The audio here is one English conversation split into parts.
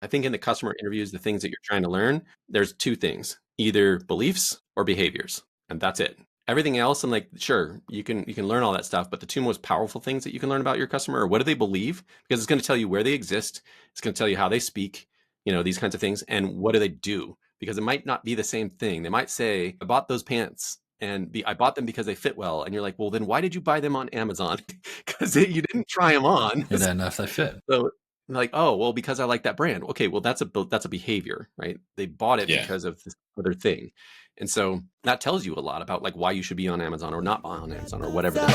I think in the customer interviews, the things that you're trying to learn, there's two things, either beliefs or behaviors, and that's it. Everything else, I'm like, sure, you can learn all that stuff, but the two most powerful things that you can learn about your customer are what do they believe, because it's going to tell you where they exist, it's going to tell you how they speak, these kinds of things, and what do they do, because it might not be the same thing. They might say, I bought those pants and I bought them because they fit well, and you're like, well, then why did you buy them on Amazon? Because you didn't try them on. You don't know if they fit. So like, oh, well, because I like that brand. Okay, well, that's a behavior, right? They bought it because of this other thing. And so that tells you a lot about like why you should be on Amazon or not on Amazon or whatever.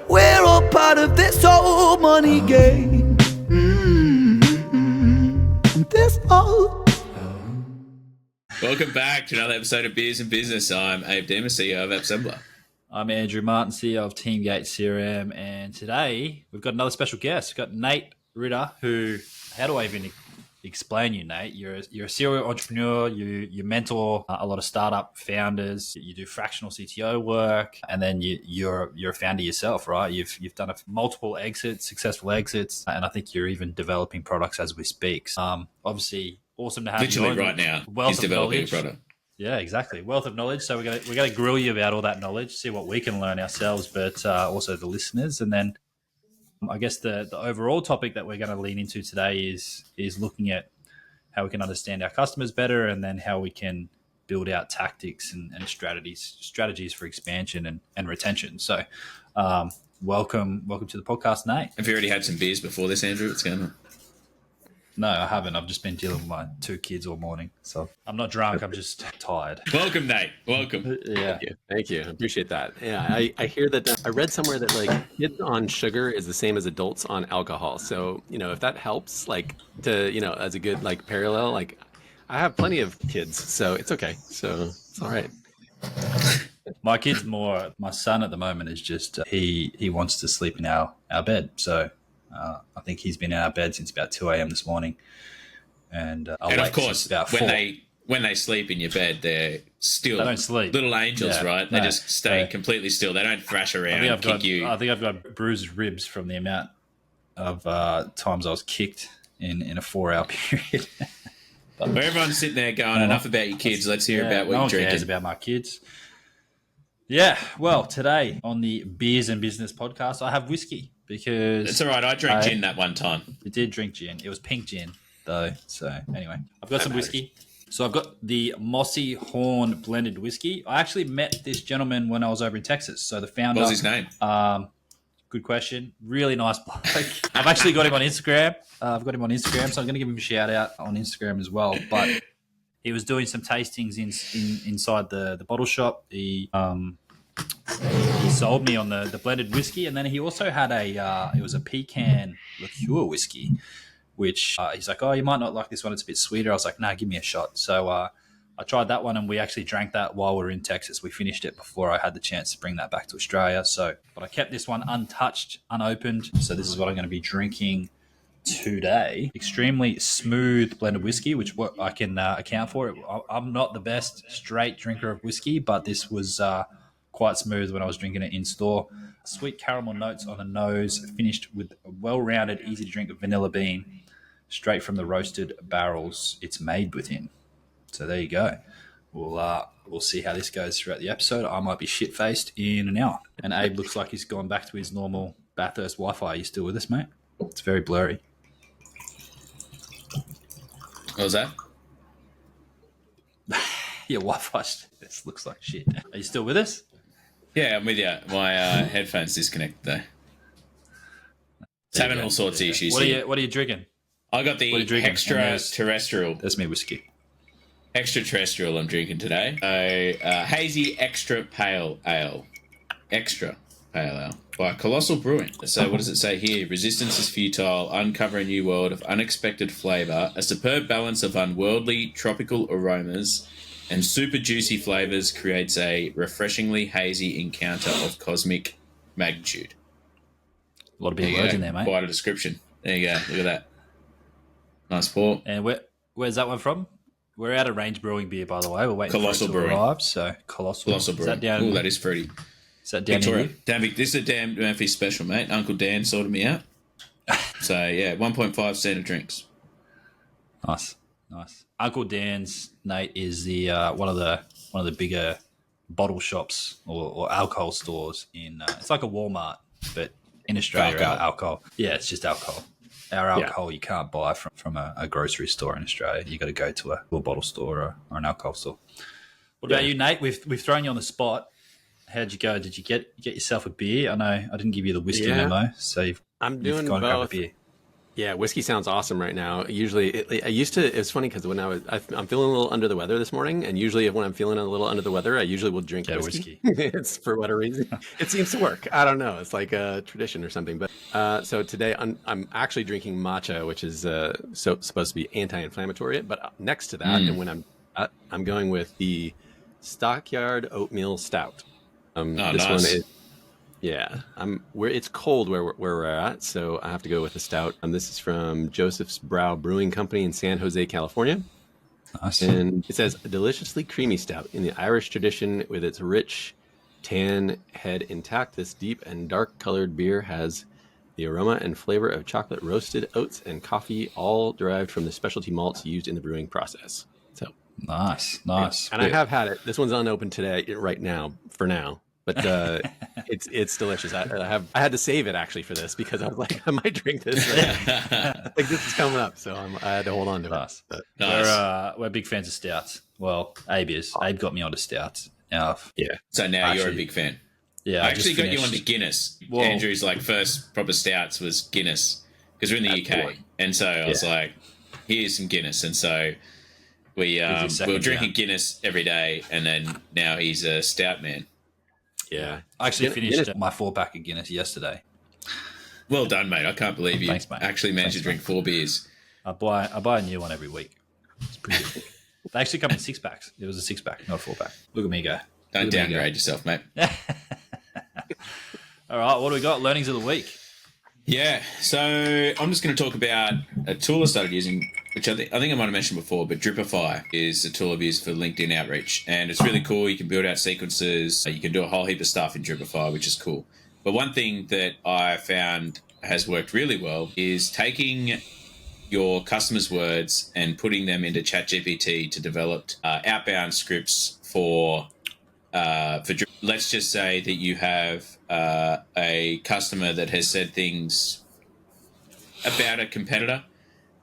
We're all part of this whole money game. This whole... Welcome back to another episode of Beers and Business. I'm Abe Dearmer, CEO of AppSembler. I'm Andrew Martin, CEO of Teamgate CRM, and today we've got another special guest. We've got Nate Ritter, who, how do I even explain you, Nate? You're a serial entrepreneur. You mentor a lot of startup founders. You do fractional CTO work, and then you're a founder yourself, right? You've done multiple exits, successful exits, and I think you're even developing products as we speak. Obviously, awesome to have you. Literally right now, he's developing a product. Yeah, exactly. Wealth of knowledge. So we're gonna grill you about all that knowledge, see what we can learn ourselves, but also the listeners. And then I guess the overall topic that we're going to lean into today is looking at how we can understand our customers better, and then how we can build out tactics and strategies for expansion and retention. So welcome to the podcast, Nate. Have you already had some beers before this, Andrew? What's going on? No, I haven't. I've just been dealing with my two kids all morning. So I'm not drunk. I'm just tired. Welcome, Nate. Welcome. Yeah. Thank you. I appreciate that. Yeah, I hear that. I read somewhere that like kids on sugar is the same as adults on alcohol. So, if that helps, like to, as a good like parallel, like I have plenty of kids, so it's okay. So it's all right. My kid's my son at the moment is just, he wants to sleep in our bed. So I think he's been in our bed since about 2 a.m. this morning. And of course, about 4. When they sleep in your bed, they're still they don't sleep. Little angels, yeah, right? They just stay completely still. They don't thrash around and kick you. I think I've got bruised ribs from the amount of times I was kicked in a 4-hour period. But everyone's sitting there going, enough about your kids. Let's hear about what you're drinking. No one cares about my kids. Yeah, well, today on the Beers and Business podcast, I have whiskey because... It's all right. I drank gin that one time. You did drink gin. It was pink gin, though. So, anyway, I've got some whiskey. So, I've got the Mossy Horn blended whiskey. I actually met this gentleman when I was over in Texas. So, the founder... What was his name? Good question. Really nice bloke. I've actually got him on Instagram. So I'm going to give him a shout out on Instagram as well. But he was doing some tastings inside the bottle shop. He sold me on the blended whiskey, and then he also had it was a pecan liqueur whiskey, which he's like, oh, you might not like this one, it's a bit sweeter. I was like, nah, give me a shot. So I tried that one, and we actually drank that while we were in Texas. We finished it before I had the chance to bring that back to Australia. But I kept this one untouched, unopened. So this is what I'm going to be drinking today. Extremely smooth blended whiskey, which what I can account for. I'm not the best straight drinker of whiskey, but this was quite smooth when I was drinking it in store. Sweet caramel notes on the nose, finished with a well-rounded, easy-to-drink vanilla bean, straight from the roasted barrels it's made within. So there you go. We'll see how this goes throughout the episode. I might be shit-faced in an hour. And Abe looks like he's gone back to his normal Bathurst Wi-Fi. Are you still with us, mate? It's very blurry. What was that? Your Wi-Fi this looks like shit. Are you still with us? Yeah, I'm with you. My headphones disconnected though. It's having all sorts of issues. What are you drinking? I got the extraterrestrial. That's me whiskey. Extraterrestrial I'm drinking today. Hazy Extra Pale Ale. Extra Pale Ale by Colossal Brewing. So what does it say here? Resistance is futile, uncover a new world of unexpected flavour, a superb balance of unworldly tropical aromas and super juicy flavours creates a refreshingly hazy encounter of cosmic magnitude. A lot of big words in there, mate. Quite a description. There you go. Look at that. Nice pour. And where's that one from? We're out of Range Brewing beer, by the way. We're waiting Colossal for it to Brewing. arrive. So Colossal Brewing. That is fruity. Is that down Victoria? here? This is a Dan Murphy special, mate. Uncle Dan sorted me out. So, yeah, 1.5 cent of drinks. Nice, nice. Uncle Dan's, Nate, is the one of the bigger bottle shops or alcohol stores in. It's like a Walmart, but in Australia, our Alcohol. alcohol. Yeah, it's just alcohol. Our Yeah. alcohol you can't buy from a grocery store in Australia. You got to go to a bottle store or an alcohol store. What about you, Nate? We've thrown you on the spot. How'd you go? Did you get yourself a beer? I know I didn't give you the whiskey memo, so you've doing gone and grabbed a both. beer. Yeah, whiskey sounds awesome right now. Usually, I used to. It's funny because when I'm feeling a little under the weather this morning, and usually when I'm feeling a little under the weather, I usually will drink whiskey. It's for whatever reason. It seems to work. I don't know. It's like a tradition or something. But so today I'm actually drinking matcha, which is supposed to be anti-inflammatory. But next to that, and when I'm going with the Stockyard Oatmeal Stout. This nice. one is. Yeah, it's cold where we're at, so I have to go with a stout. This is from Joseph's Brow Brewing Company in San Jose, California. Nice. And it says a deliciously creamy stout in the Irish tradition with its rich tan head intact. This deep and dark colored beer has the aroma and flavor of chocolate, roasted oats, and coffee, all derived from the specialty malts used in the brewing process. So nice. And I have had it. This one's unopened today, right now, for now. But it's delicious. I had to save it actually for this because I was like, I might drink this. Like this is coming up, so I had to hold on to Nice. it. Nice. We're big fans of stouts. Well, Abe is. Abe got me onto stouts. Now, Yeah. So now you're a Actually, big fan. yeah, I actually just got you finished- onto Guinness. Whoa. Andrew's like first proper stouts was Guinness because we're in the That's UK, cool. and so I was like, "Here's some Guinness," and so we were drinking round. Guinness every day, and then now he's a stout man. Yeah. I actually Guinness- finished my 4-pack of Guinness yesterday. Well done, mate. I can't believe you Thanks, mate. actually managed to Thanks, drink 4 beers. I buy a new one every week. It's pretty good. They actually come in 6-packs. It was a 6-pack, not a 4-pack. Look at me go. Don't Look at me go. downgrade yourself, mate. All right, what do we got? Learnings of the week. Yeah, so I'm just going to talk about a tool I started using, which I think I might have mentioned before, but Dripify is a tool I've used for LinkedIn outreach, and it's really cool. You can build out sequences, you can do a whole heap of stuff in Dripify, which is cool. But one thing that I found has worked really well is taking your customers' words and putting them into ChatGPT to develop outbound scripts for let's just say that you have a customer that has said things about a competitor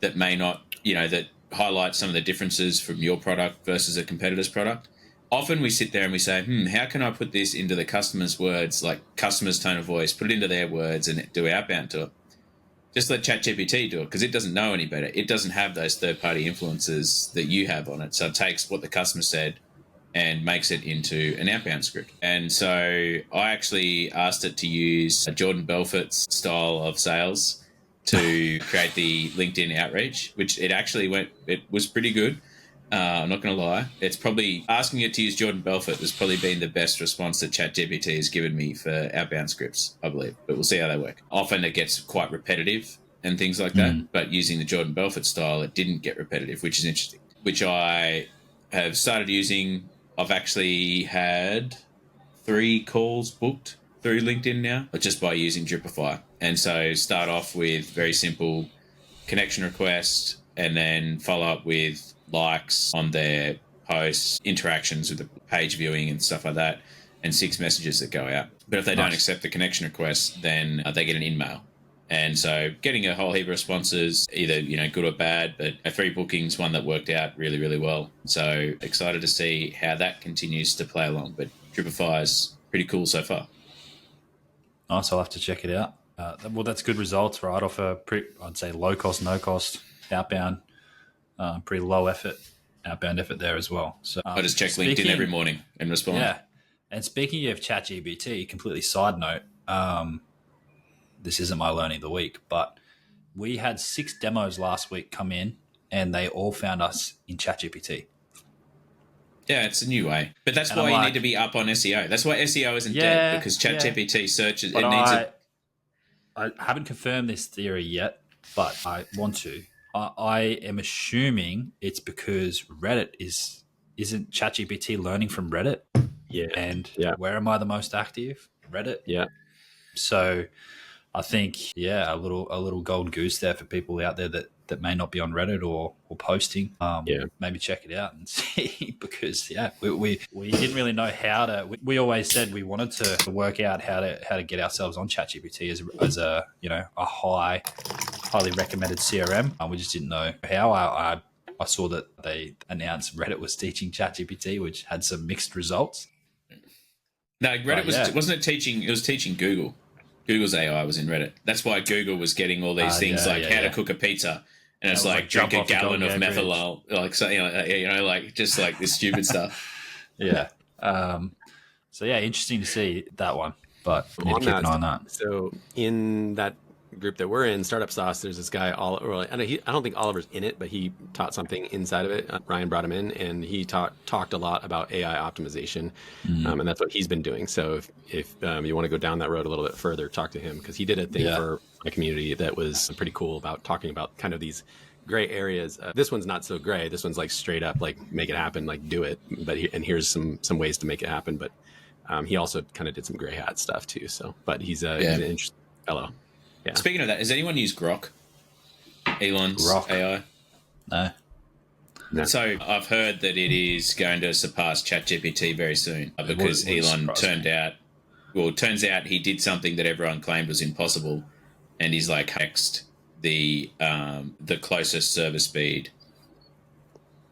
that may not, that highlight some of the differences from your product versus a competitor's product. Often we sit there and we say, how can I put this into the customer's words, like customer's tone of voice, put it into their words and do outbound to it. Just let ChatGPT do it because it doesn't know any better. It doesn't have those third-party influences that you have on it. So it takes what the customer said and makes it into an outbound script. And so I actually asked it to use Jordan Belfort's style of sales to create the LinkedIn outreach, which it was pretty good. I'm not going to lie. It's probably asking it to use Jordan Belfort has probably been the best response that ChatGPT has given me for outbound scripts, I believe. But we'll see how they work. Often it gets quite repetitive and things like that. But using the Jordan Belfort style, it didn't get repetitive, which is interesting. Which I have started using. I've actually had 3 calls booked through LinkedIn now, just by using Dripify. And so start off with very simple connection request and then follow up with likes on their posts, interactions with the page viewing and stuff like that, and 6 messages that go out. But if they don't accept the connection request, then they get an in-mail. And so getting a whole heap of responses, either, good or bad, but 3 bookings, one that worked out really, really well. So excited to see how that continues to play along. But Dripify is pretty cool so far. Nice, I'll have to check it out. Well, that's good results, right? Off a I'd say low cost, no cost outbound, pretty low effort outbound effort there as well. So I just check LinkedIn every morning and respond. Yeah, and speaking of ChatGPT, completely side note, this isn't my learning of the week, but we had 6 demos last week come in, and they all found us in ChatGPT. Yeah, it's a new way. But that's And why I'm you like- need to be up on SEO. That's why SEO isn't dead, because ChatGPT searches. But It needs I haven't confirmed this theory yet, but I want to. I am assuming it's because Reddit isn't ChatGPT learning from Reddit, Yeah. and Yeah. where am I the most active? Reddit. Yeah. So I think a little gold goose there for people out there that that may not be on Reddit or posting, Yeah. maybe check it out and see, because we didn't really know how to. We always said we wanted to work out how to get ourselves on ChatGPT as a a highly recommended CRM. We just didn't know how. I saw that they announced Reddit was teaching ChatGPT, which had some mixed results. No, Reddit wasn't it teaching? It was teaching Google. Google's AI was in Reddit. That's why Google was getting all these things like how to cook a pizza, and it's like drink a gallon of methanol, like so, like just like this stupid stuff. Yeah. So yeah, interesting to see that one, but we need to keep an eye on that. So in that group that we're in, Startup Sauce, there's this guy, I don't think Oliver's in it, but he taught something inside of it. Ryan brought him in, and he talked a lot about AI optimization, and that's what he's been doing. So if you want to go down that road a little bit further, talk to him, because he did a thing for my community that was pretty cool about talking about kind of these gray areas. This one's not so gray. This one's like straight up, like make it happen, like do it. But here's some ways to make it happen. But he also kind of did some gray hat stuff too. So, but he's an interesting fellow. Yeah. Speaking of that, has anyone used Grok? Elon's AI? No. So I've heard that it is going to surpass ChatGPT very soon because Elon turns out he did something that everyone claimed was impossible, and he's like hexed the closest server speed.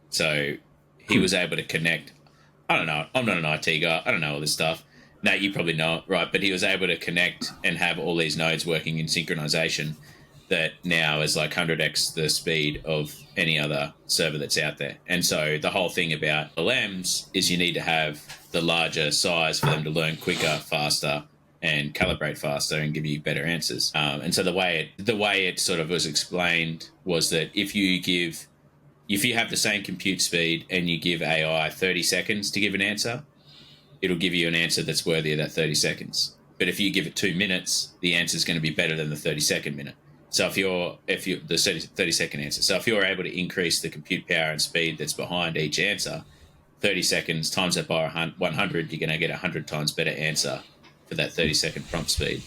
So he was able to connect. I don't know. I'm not an IT guy. I don't know all this stuff. Nate, you probably know it, right? But he was able to connect and have all these nodes working in synchronization that now is like 100x the speed of any other server that's out there. And so the whole thing about LMs is you need to have the larger size for them to learn quicker, faster, and calibrate faster and give you better answers. And so the way it sort of was explained was that if you have the same compute speed and you give AI 30 seconds to give an answer, it'll give you an answer that's worthy of that 30 seconds. But if you give it 2 minutes, the answer is going to be better than the 30-second minute. So if you're the 30-second answer. So if you're able to increase the compute power and speed that's behind each answer, 30 seconds times that by 100, you're going to get 100 times better answer for that 30-second prompt speed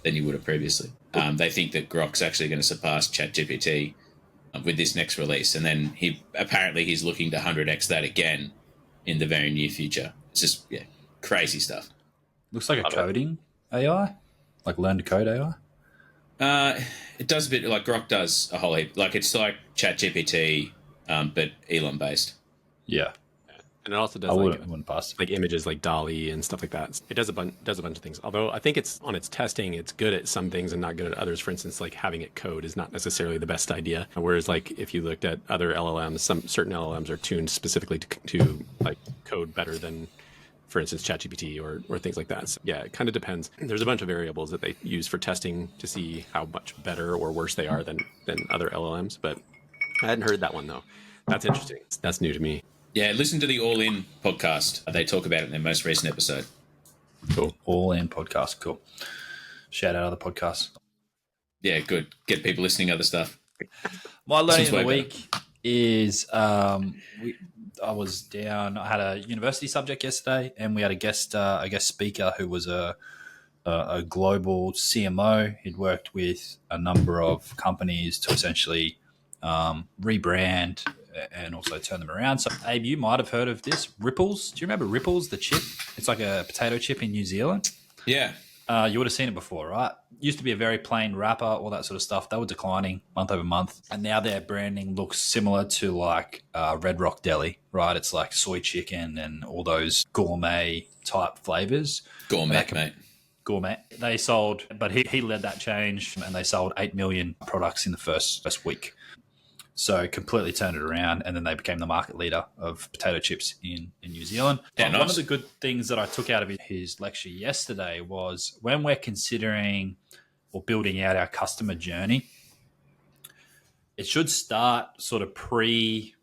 than you would have previously. They think that Grok's actually going to surpass ChatGPT with this next release, and then he's looking to 100x that again in the very near future. It's just crazy stuff. Looks like a coding AI, like learn to code AI. It does a bit like Grok does a whole heap. Like it's like ChatGPT, but Elon based. Yeah. And it also does wouldn't pass. like images like DALL-E and stuff like that. It does a bunch of things. Although I think it's on its testing, it's good at some things and not good at others. For instance, like having it code is not necessarily the best idea. Whereas like if you looked at other LLMs, some certain LLMs are tuned specifically to like code better than, for instance, ChatGPT or things like that. So, yeah, it kind of depends. There's a bunch of variables that they use for testing to see how much better or worse they are than other LLMs. But I hadn't heard that one though. That's interesting. That's new to me. Yeah, listen to the All In podcast. They talk about it in their most recent episode. Cool. All In podcast. Cool. Shout out other podcasts. Yeah, good. Get people listening to other stuff. My learning of the week is I was down. I had a university subject yesterday, and we had a guest speaker who was a global CMO. He'd worked with a number of companies to essentially rebrand and also turn them around. So, Abe, you might have heard of this. Ripples. Do you remember Ripples, the chip? It's like a potato chip in New Zealand. Yeah. You would have seen it before, right? Used to be a very plain wrapper, all that sort of stuff. They were declining month over month. And now their branding looks similar to like Red Rock Deli, right? It's like soy chicken and all those gourmet type flavors. Gourmet, mate. Gourmet. They sold, but he led that change, and they sold 8 million products in the first week. So completely turned it around, and then they became the market leader of potato chips in New Zealand. Yeah, nice. One of the good things that I took out of his lecture yesterday was when we're considering or building out our customer journey, it should start sort of pre-purchase,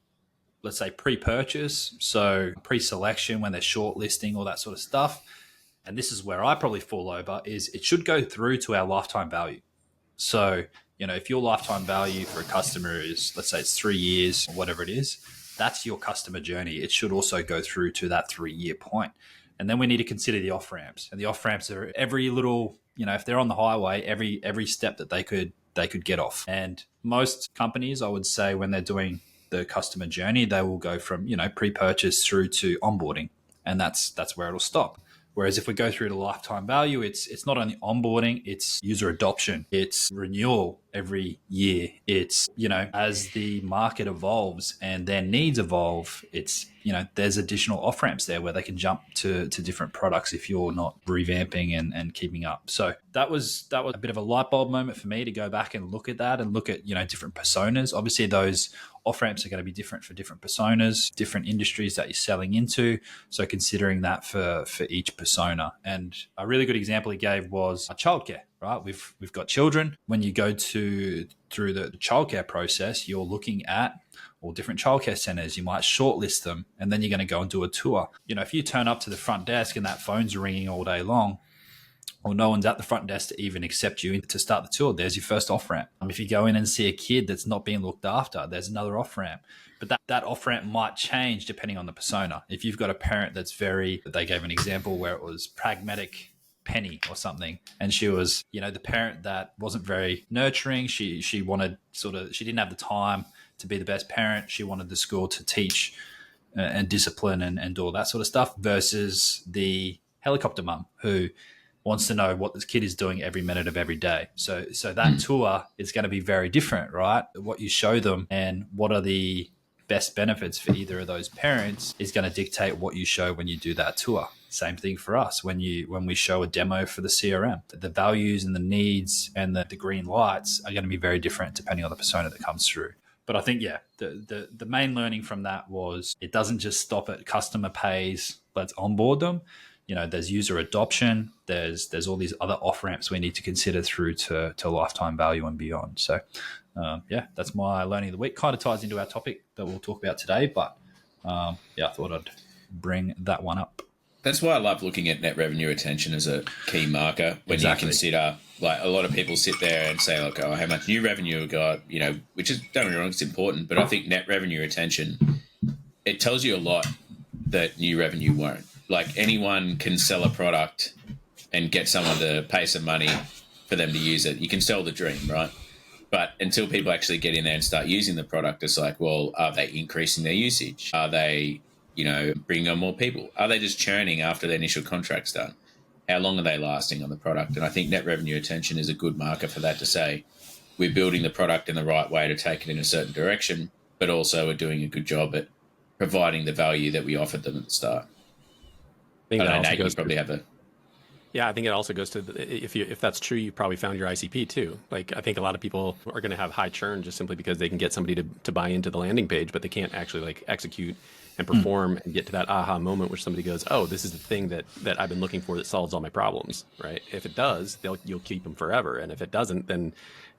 so pre-selection when they're shortlisting, all that sort of stuff. And this is where I probably fall over, is it should go through to our lifetime value. So, if your lifetime value for a customer is, let's say it's 3 years or whatever it is, that's your customer journey. It should also go through to that 3-year point. And then we need to consider the off-ramps. And the off-ramps are every little, if they're on the highway, every step that they could they could get off. And most companies, I would say, when they're doing the customer journey, they will go from, pre-purchase through to onboarding, and that's where it'll stop. Whereas if we go through to lifetime value, it's not only onboarding, it's user adoption, it's renewal every year. It's, as the market evolves and their needs evolve, it's, there's additional off ramps there where they can jump to different products if you're not revamping and keeping up. So that was a bit of a light bulb moment for me to go back and look at that and look at, different personas. Obviously, those off ramps are going to be different for different personas, different industries that you're selling into. So considering that for each persona. And a really good example he gave was childcare, right? We've got children. When you go through the childcare process, you're looking at all different childcare centers. You might shortlist them, and then you're going to go and do a tour. If you turn up to the front desk and that phone's ringing all day long, or no one's at the front desk to even accept you to start the tour, there's your first off-ramp. If you go in and see a kid that's not being looked after, there's another off-ramp. But that off-ramp might change depending on the persona. If you've got a parent they gave an example where it was pragmatic Penny or something, and she was, the parent that wasn't very nurturing. She wanted she didn't have the time to be the best parent. She wanted the school to teach and discipline and do all that sort of stuff, versus the helicopter mum who wants to know what this kid is doing every minute of every day. So that tour is going to be very different, right? What you show them and what are the best benefits for either of those parents is going to dictate what you show when you do that tour. Same thing for us when we show a demo for the CRM. The values and the needs and the green lights are going to be very different depending on the persona that comes through. But I think, the main learning from that was it doesn't just stop at customer pays, let's onboard them. There's user adoption. There's all these other off ramps we need to consider through to lifetime value and beyond. So, that's my learning of the week. Kind of ties into our topic that we'll talk about today. But I thought I'd bring that one up. That's why I love looking at net revenue retention as a key marker when you consider, like, a lot of people sit there and say, like, oh, how much new revenue we got, which is, don't get me wrong, it's important, but I think net revenue retention, it tells you a lot that new revenue won't. Like, anyone can sell a product and get someone to pay some money for them to use it. You can sell the dream, right? But until people actually get in there and start using the product, it's like, well, are they increasing their usage? Are they, bringing on more people? Are they just churning after the initial contract's done? How long are they lasting on the product? And I think net revenue retention is a good marker for that, to say we're building the product in the right way to take it in a certain direction, but also we're doing a good job at providing the value that we offered them at the start. I think Nate, you probably have a... Yeah, I think it also goes to if that's true, you probably found your ICP too. Like, I think a lot of people are going to have high churn just simply because they can get somebody to buy into the landing page, but they can't actually execute and perform and get to that aha moment where somebody goes, oh, this is the thing that I've been looking for that solves all my problems, right? If it does, you'll keep them forever, and if it doesn't, then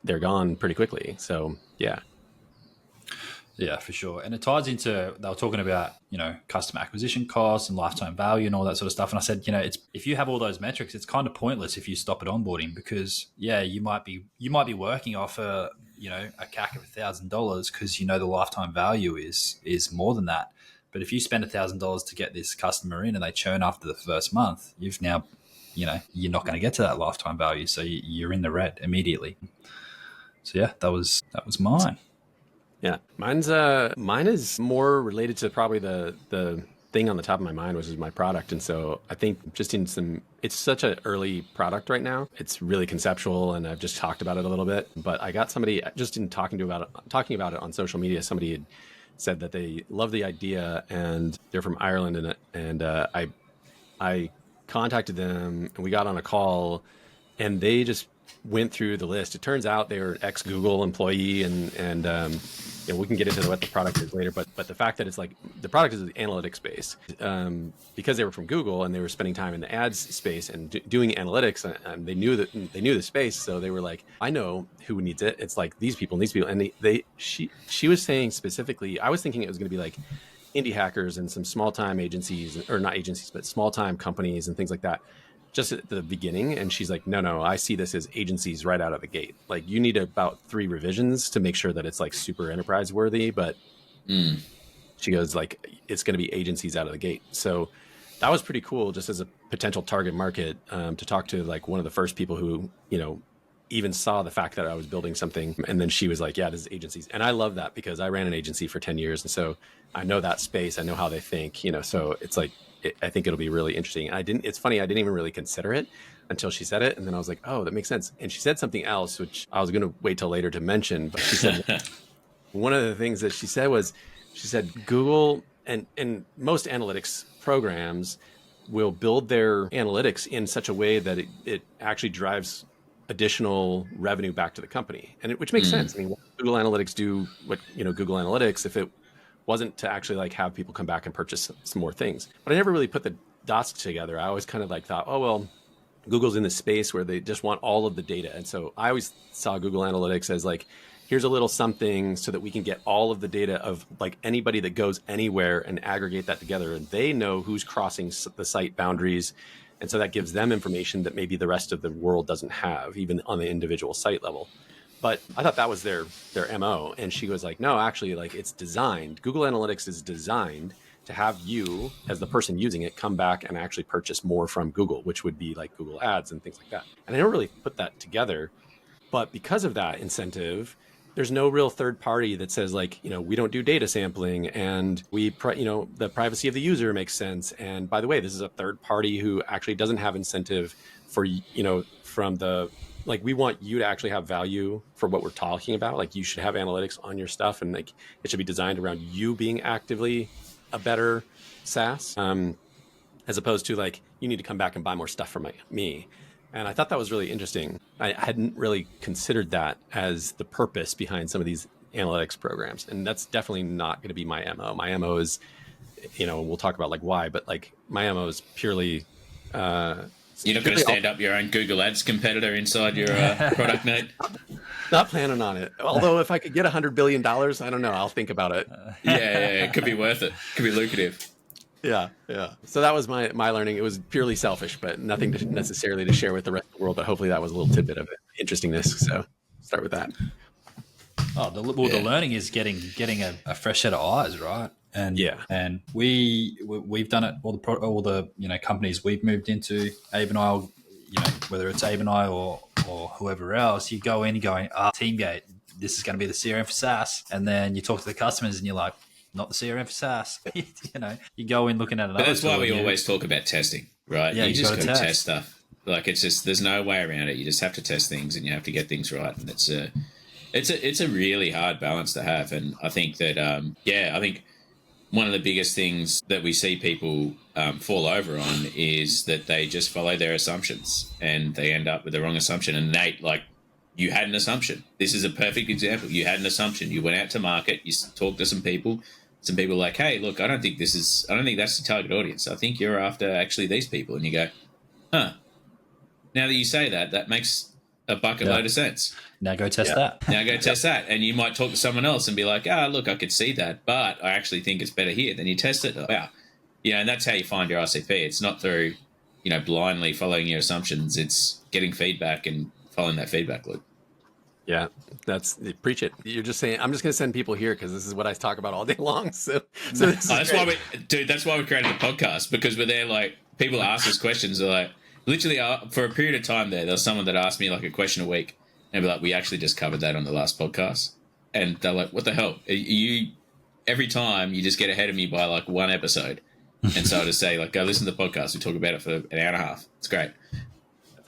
they're gone pretty quickly. So yeah. Yeah, for sure. And it ties into, they were talking about, customer acquisition costs and lifetime value and all that sort of stuff. And I said, if you have all those metrics, it's kind of pointless if you stop at onboarding, because you might be working off a CAC of $1,000 because the lifetime value is more than that. But if you spend $1,000 to get this customer in and they churn after the first month, you've now, you're not going to get to that lifetime value. So you're in the red immediately. So yeah, that was mine. Yeah, mine is more related to probably the thing on the top of my mind, which is my product. And so I think just it's such an early product right now. It's really conceptual, and I've just talked about it a little bit. But I got somebody just in talking about it on social media. Somebody had said that they love the idea, and they're from Ireland, and I contacted them, and we got on a call, and they just went through the list. It turns out they were an ex-Google employee, and we can get into what the product is later. But the fact that it's like the product is the analytics space, because they were from Google and they were spending time in the ads space and doing analytics, and they knew the space. So they were like, I know who needs it. It's like these people, and she was saying specifically, I was thinking it was going to be like indie hackers and some small time agencies, or not agencies, but small time companies and things like that, just at the beginning. And she's like, no, I see this as agencies right out of the gate. Like, you need about 3 revisions to make sure that it's like super enterprise worthy. But she goes, like, it's going to be agencies out of the gate. So that was pretty cool, just as a potential target market, to talk to, like, one of the first people who, even saw the fact that I was building something. And then she was like, yeah, this is agencies. And I love that because I ran an agency for 10 years. And so I know that space. I know how they think, so it's like, I think it'll be really interesting. And it's funny, I didn't even really consider it until she said it. And then I was like, oh, that makes sense. And she said something else, which I was going to wait till later to mention. But she said, one of the things that she said was, she said, Google and most analytics programs will build their analytics in such a way that it actually drives additional revenue back to the company, which makes sense. I mean, Google Analytics do what Google Analytics if it wasn't to actually like have people come back and purchase some more things. But I never really put the dots together. I always kind of like thought, oh well, Google's in this space where they just want all of the data, and so I always saw Google Analytics as like, here's a little something so that we can get all of the data of like anybody that goes anywhere and aggregate that together, and they know who's crossing the site boundaries. And so that gives them information that maybe the rest of the world doesn't have, even on the individual site level. But I thought that was their MO. And she was like, no, actually, like it's designed. Google Analytics is designed to have you, as the person using it, come back and actually purchase more from Google, which would be like Google Ads and things like that. And I never really put that together. But because of that incentive, there's no real third party that says like, we don't do data sampling, and the privacy of the user makes sense. And by the way, this is a third party who actually doesn't have incentive for, from the, like, we want you to actually have value for what we're talking about. Like you should have analytics on your stuff, and like it should be designed around you being actively a better SaaS, as opposed to like, you need to come back and buy more stuff from me. And I thought that was really interesting. I hadn't really considered that as the purpose behind some of these analytics programs. And that's definitely not going to be my MO. My MO is, we'll talk about like why, but like my MO is purely... You're not going to stand up your own Google Ads competitor inside your product, Nate? Not planning on it. Although if I could get $100 billion, I don't know. I'll think about it. Yeah, it could be worth it. Could be lucrative. Yeah. So that was my learning. It was purely selfish, but nothing necessarily to share with the rest of the world. But hopefully that was a little tidbit of interestingness. So start with that. The learning is getting a fresh set of eyes, right? And and we've done it. All the companies we've moved into, Abe and I, whether it's Abe and I or whoever else, you go in and going, Teamgate, this is going to be the CRM for SaaS, and then you talk to the customers and you're like, not the CRM for SaaS. You go in looking at it. But that's why we always talk about testing, right? Yeah, you just got to test stuff. Like it's just, there's no way around it. You just have to test things, and you have to get things right. And it's a really hard balance to have. And I think that I think one of the biggest things that we see people fall over on is that they just follow their assumptions and they end up with the wrong assumption. And Nate, like, you had an assumption. This is a perfect example. You had an assumption. You went out to market. You talked to some people. Some people were like, hey, look, I don't think that's the target audience. I think you're after actually these people. And you go, huh. Now that you say that, that makes a bucket load of sense. Now go test that. Now go test that. And you might talk to someone else and be like, look, I could see that, but I actually think it's better here. Then you test it. Wow. And that's how you find your RCP. It's not through, blindly following your assumptions. It's getting feedback and following that feedback loop. Yeah, preach it. You're just saying, I'm just going to send people here because this is what I talk about all day long. So that's why we created the podcast, because we're there, like, people ask us questions. They're like, literally for a period of time there was someone that asked me like a question a week, and be like, we actually just covered that on the last podcast. And they're like, what the hell? Every time you just get ahead of me by like one episode. And so I just say, like, go listen to the podcast. We talk about it for an hour and a half. It's great.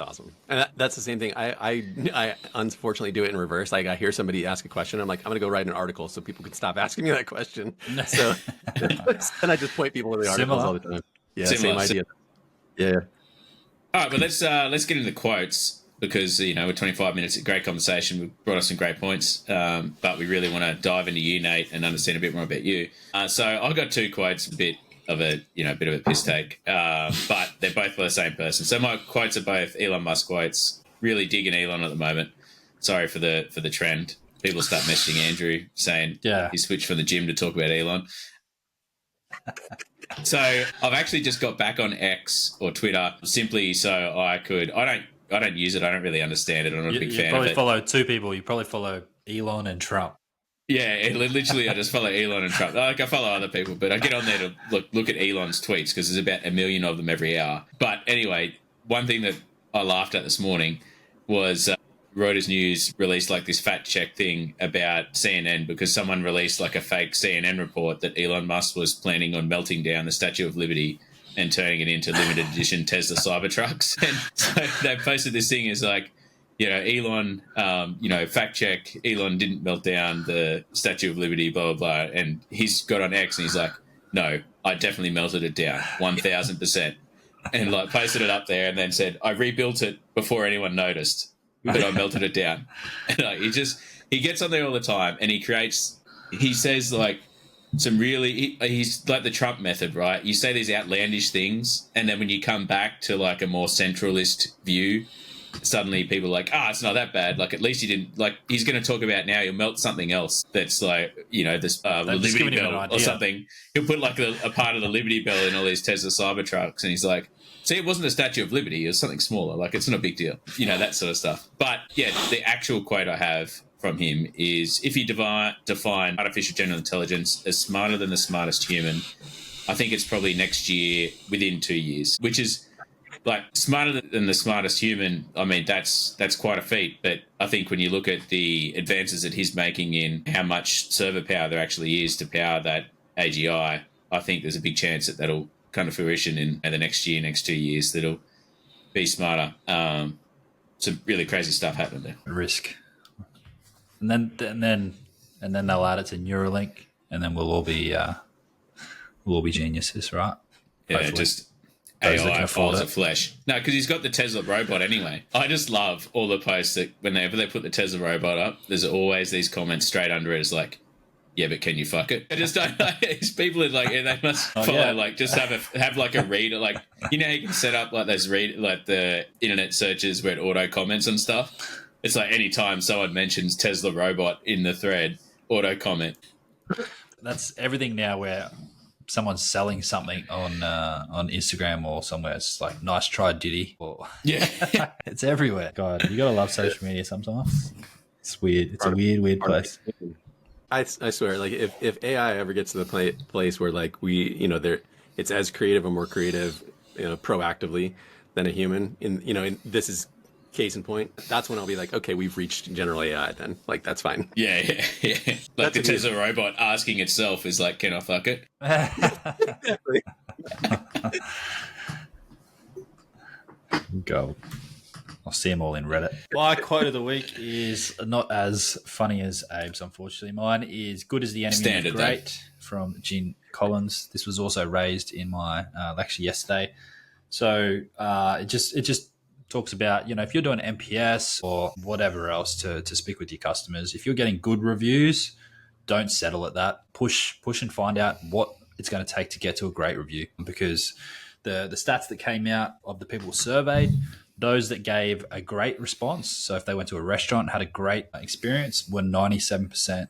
Awesome. And that's the same thing. I unfortunately do it in reverse. Like, I hear somebody ask a question, I'm like, I'm going to go write an article so people can stop asking me that question. So and I just point people to the articles all the time. Yeah, same idea. Yeah. All right, but let's get into the quotes, because we're 25 minutes. Great conversation. We've brought us some great points, but we really want to dive into you, Nate, and understand a bit more about you. So I've got two quotes, a bit of a piss take, but they're both by the same person. So my quotes are both Elon Musk quotes. Really digging Elon at the moment. Sorry for the trend. People start messaging Andrew saying he switched from the gym to talk about Elon. So I've actually just got back on X or Twitter simply so I could. I don't use it. I don't really understand it. I'm not a big fan of it. You probably follow two people. You probably follow Elon and Trump. Yeah, literally, I just follow Elon and Trump. Like, I follow other people, but I get on there to look at Elon's tweets because there's about 1 million of them every hour. But anyway, one thing that I laughed at this morning was Reuters News released like this fact check thing about CNN because someone released like a fake CNN report that Elon Musk was planning on melting down the Statue of Liberty and turning it into limited edition Tesla Cybertrucks. And so they posted this thing as like, Elon, fact check, Elon didn't melt down the Statue of Liberty, blah, blah, blah. And he's got on X and he's like, no, I definitely melted it down, 1,000%. And like posted it up there and then said, I rebuilt it before anyone noticed that I melted it down. And like, he gets on there all the time and he says like some really, he's like the Trump method, right? You say these outlandish things and then when you come back to like a more centralist view, suddenly people are like, it's not that bad. Like, at least he didn't, like, he's going to talk about now, he'll melt something else that's like, this Liberty Bell or something. He'll put like a part of the Liberty Bell in all these Tesla Cybertrucks and he's like, see, it wasn't a Statue of Liberty, it was something smaller. Like, it's not a big deal. That sort of stuff. But yeah, the actual quote I have from him is, if you define artificial general intelligence as smarter than the smartest human, I think it's probably next year within 2 years, which is like smarter than the smartest human. I mean, that's quite a feat. But I think when you look at the advances that he's making in how much server power there actually is to power that AGI, I think there's a big chance that that'll come to fruition in the next 2 years. That'll be smarter. Some really crazy stuff happening there. Risk, and then they'll add it to Neuralink, and then we'll all be geniuses, right? Yeah, Hopefully. just Those that can AI afford files it. of flesh. No, because he's got the Tesla robot anyway. I just love all the posts that whenever they put the Tesla robot up, there's always these comments straight under it. It's like, yeah, but can you fuck it? I just don't know. These people are like, they must follow, like, just have like a reader. Like, how you can set up like those like the internet searches where it auto comments and stuff. It's like anytime someone mentions Tesla robot in the thread, auto comment. That's everything now where someone's selling something on Instagram or somewhere. It's like, nice try, Diddy. Or Yeah. it's everywhere. God, you gotta love social media sometimes. It's weird. It's a weird place. I swear, like if AI ever gets to the place where like it's as creative or more creative, proactively than a human, in this is case in point, that's when I'll be like, okay, we've reached general AI then. Like, that's fine. Yeah. Like the Tesla robot asking itself is like, can I fuck it? Exactly. Go. I'll see them all in Reddit. My quote of the week is not as funny as Abe's, unfortunately. Mine is "Good as the enemy Standard, of great" from Gene Collins. This was also raised in my lecture yesterday. So it just talks about, if you're doing MPS or whatever else to speak with your customers, if you're getting good reviews, don't settle at that. Push and find out what it's going to take to get to a great review, because the stats that came out of the people surveyed, those that gave a great response, so if they went to a restaurant and had a great experience, were 97%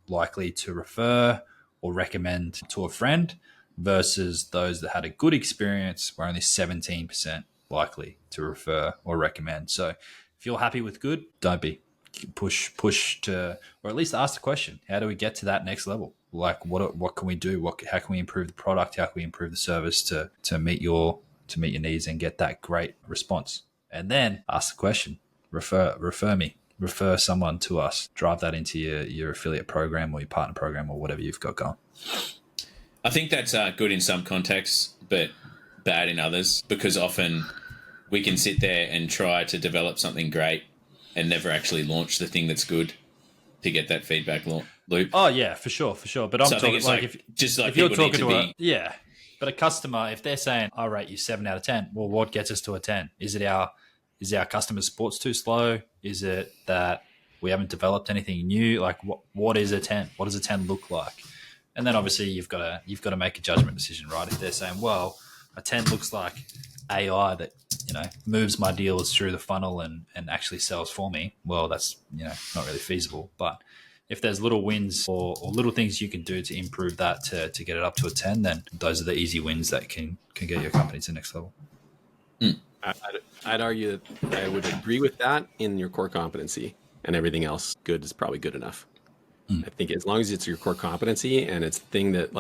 likely to refer or recommend to a friend, versus those that had a good experience were only 17% likely to refer or recommend. So if you're happy with good, don't be. Push to, or at least ask the question, how do we get to that next level? Like, what can we do? How can we improve the product? How can we improve the service to meet your needs and get that great response? And then ask the question, refer me, refer someone to us, drive that into your affiliate program or your partner program or whatever you've got going. I think that's good in some contexts, but bad in others, because often we can sit there and try to develop something great and never actually launch the thing that's good to get that feedback loop. Oh yeah, for sure. But I'm talking like if you're talking to but a customer, if they're saying, I rate you 7 out of 10, well, what gets us to a 10? Is our customer support's too slow? Is it that we haven't developed anything new? Like, what is a 10? What does a 10 look like? And then obviously you've got to make a judgment decision, right? If they're saying, well, a 10 looks like AI that moves my deals through the funnel and actually sells for me, well, that's not really feasible. But if there's little wins or little things you can do to improve that to get it up to a 10, then those are the easy wins that can get your company to the next level. I'd argue that I would agree with that in your core competency, and everything else good is probably good enough. I think as long as it's your core competency and it's the thing that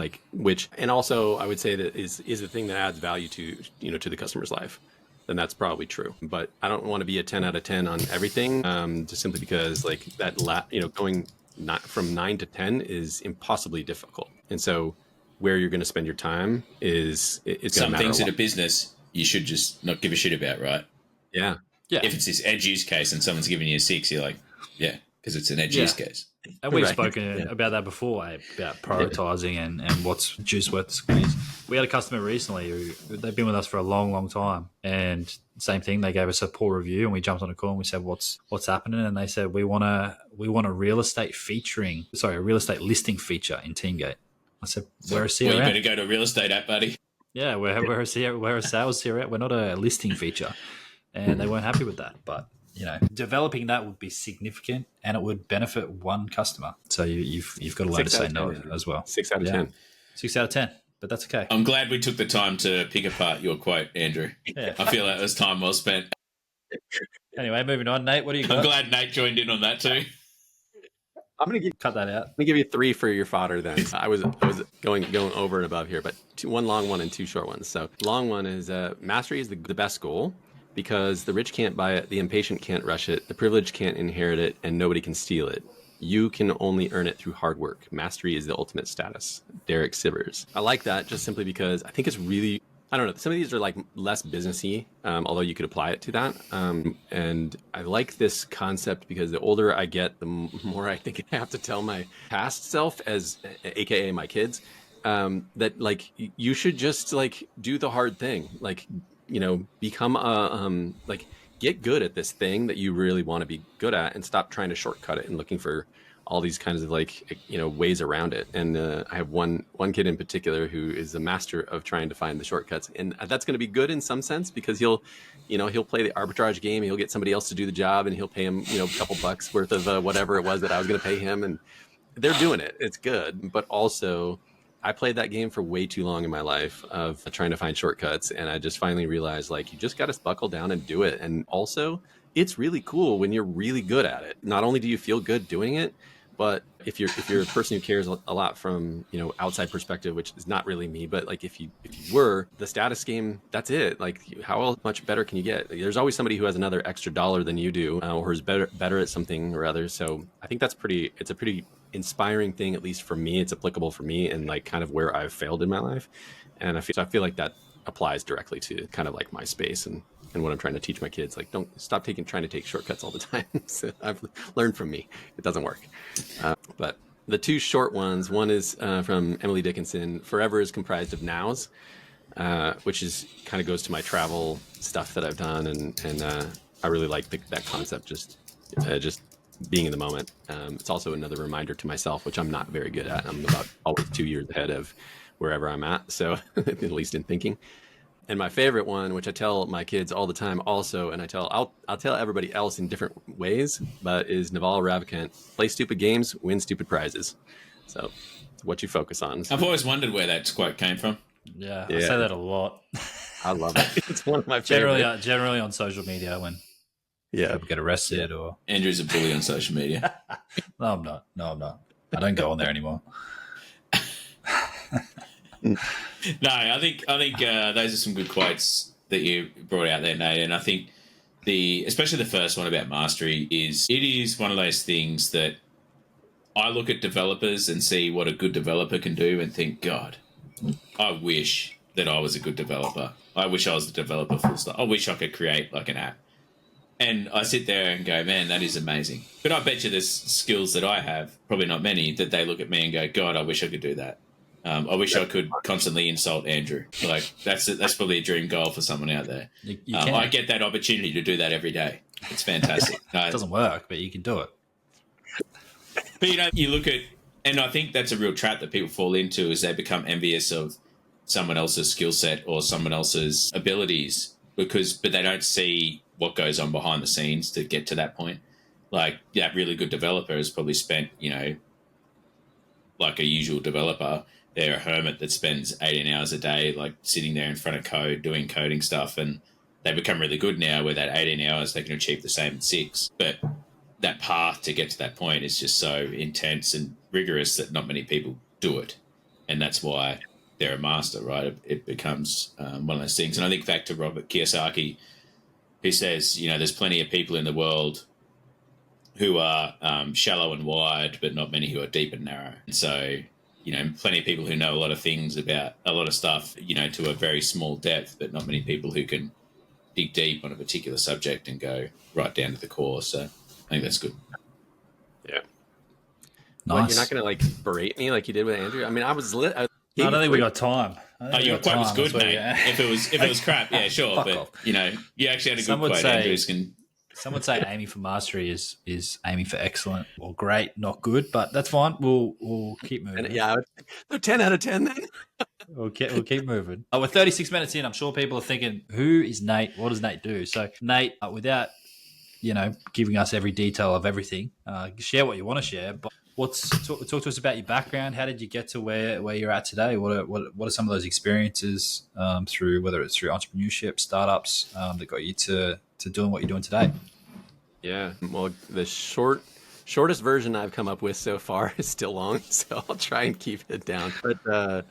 and also I would say that is the thing that adds value to, to the customer's life. then that's probably true. But I don't want to be a 10 out of 10 on everything, just simply because like that, going not from 9 to 10 is impossibly difficult. And so where you're going to spend your time is going to Some matter things a in lot. a business you should just not give a shit about, right? Yeah. Yeah. If it's this edge use case and someone's giving you a 6, you're like, yeah, because it's an edge use case. And we've Right. spoken about that before, Abe, about prioritizing and what's juice worth the squeeze. We had a customer recently who they've been with us for a long, long time, and same thing. They gave us a poor review, and we jumped on a call and we said, "What's happening?" And they said, "We want a real estate listing feature in Teamgate." I said, "We're a CRM." Well, you better go to a real estate app, buddy. Yeah, we're a sales CRM. We're not a listing feature, and they weren't happy with that, but. Developing that would be significant, and it would benefit one customer. So you've got a lot to say no as well. 6 out of 10. 6 out of 10, but that's okay. I'm glad we took the time to pick apart your quote, Andrew. Yeah. I feel that was time well spent. Anyway, moving on. Nate, what do you got? I'm glad Nate joined in on that too. I'm gonna Cut that out. Let me give you 3 for your fodder then. I was going over and above here, but one long one and 2 short ones. So long one is mastery is the best goal because the rich can't buy it, the impatient can't rush it, the privileged can't inherit it, and nobody can steal it. You can only earn it through hard work. Mastery is the ultimate status. Derek Sivers. I like that just simply because I think it's really, I don't know, some of these are like less businessy, although you could apply it to that. And I like this concept because the older I get, the more I think I have to tell my past self, as AKA my kids, that like you should just like do the hard thing. Like, become get good at this thing that you really want to be good at and stop trying to shortcut it and looking for all these kinds of ways around it. And I have one kid in particular who is a master of trying to find the shortcuts, and that's going to be good in some sense because he'll play the arbitrage game. He'll get somebody else to do the job, and he'll pay him a couple bucks worth of whatever it was that I was going to pay him, and they're doing it. It's good, but also I played that game for way too long in my life of trying to find shortcuts, and I just finally realized like you just got to buckle down and do it. And also, it's really cool when you're really good at it. Not only do you feel good doing it, but if you're a person who cares a lot from outside perspective, which is not really me, but like if you were the status game, that's it. Like how much better can you get? There's always somebody who has another extra dollar than you do, or is better at something or other. So I think it's a pretty inspiring thing, at least for me. It's applicable for me and like kind of where I've failed in my life, and I feel like that applies directly to kind of like my space and what I'm trying to teach my kids. Like, don't stop trying to take shortcuts all the time. So I've learned from me, it doesn't work. But the 2 short ones, one is from Emily Dickinson. Forever is comprised of nows, which is kind of goes to my travel stuff that I've done, and I really like that concept. Just being in the moment. It's also another reminder to myself, which I'm not very good at. I'm about always 2 years ahead of wherever I'm at. So at least in thinking. And my favorite one, which I tell my kids all the time also, and I'll tell everybody else in different ways, but is Naval Ravikant: play stupid games, win stupid prizes. So it's what you focus on. I've always wondered where that quote came from. Yeah, I say that a lot. I love it. It's one of my favorite. Generally on social media when people get arrested or... Andrew's a bully on social media. No, I'm not. I don't go on there anymore. No, I think those are some good quotes that you brought out there, Nate. And I think especially the first one about mastery is one of those things that I look at developers and see what a good developer can do and think, God, I wish that I was a good developer. I wish I was the developer full stop. I wish I could create like an app. And I sit there and go, man, that is amazing. But I bet you there's skills that I have, probably not many, that they look at me and go, God, I wish I could do that. I wish I could constantly insult Andrew. Like that's probably a dream goal for someone out there. You can. I get that opportunity to do that every day. It's fantastic. It doesn't work, but you can do it. But you look at, and I think that's a real trap that people fall into, is they become envious of someone else's skill set or someone else's abilities but they don't see what goes on behind the scenes to get to that point. Like that really good developer has probably spent, like a usual developer, they're a hermit that spends 18 hours a day, like sitting there in front of code, doing coding stuff. And they become really good now where that 18 hours, they can achieve the same in 6. But that path to get to that point is just so intense and rigorous that not many people do it. And that's why they're a master, right? It becomes one of those things. And I think back to Robert Kiyosaki who says, there's plenty of people in the world who are shallow and wide, but not many who are deep and narrow. And so, plenty of people who know a lot of things about a lot of stuff, to a very small depth, but not many people who can dig deep on a particular subject and go right down to the core. So I think that's good. Yeah. Nice. What, you're not going to berate me like you did with Andrew? I mean, I was lit. I don't think we got time. Your quote was good, mate. If it was crap, yeah, sure. But off. you actually had a good quote. Andrews can. Some would say aiming for mastery is aiming for excellent or great, not good, but that's fine. We'll keep moving. And, yeah, they're 10 out of 10 then. We'll keep moving. We're 36 minutes in. I'm sure people are thinking, who is Nate? What does Nate do? So Nate, without giving us every detail of everything, share what you want to share. But talk to us about your background. How did you get to where you're at today? What are some of those experiences through, whether it's through entrepreneurship, startups, that got you to doing what you're doing today? Yeah, well, the shortest version I've come up with so far is still long, so I'll try and keep it down. But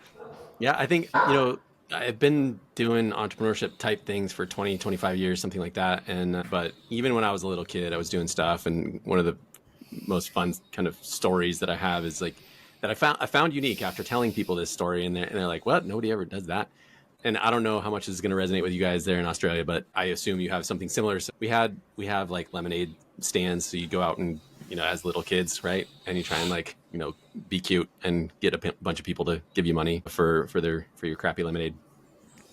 yeah, I think, I've been doing entrepreneurship type things for 20, 25 years, something like that. And but even when I was a little kid, I was doing stuff. And one of the most fun kind of stories that I have is like that I found unique after telling people this story, and they're like, "What? Nobody ever does that." And I don't know how much this is going to resonate with you guys there in Australia, but I assume you have something similar. So we have like lemonade stands. So you go out and, as little kids, right? And you try and be cute and get a bunch of people to give you money for your crappy lemonade.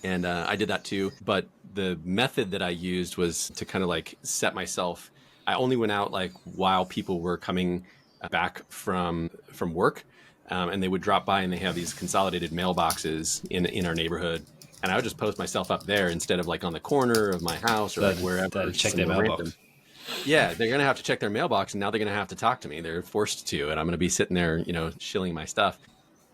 And I did that too. But the method that I used was to kind of set myself. I only went out while people were coming back from work. And they would drop by, and they have these consolidated mailboxes in our neighborhood. And I would just post myself up there instead of on the corner of my house or wherever. Check their mailbox. Yeah, they're going to have to check their mailbox, and now they're going to have to talk to me. They're forced to, and I'm going to be sitting there, shilling my stuff.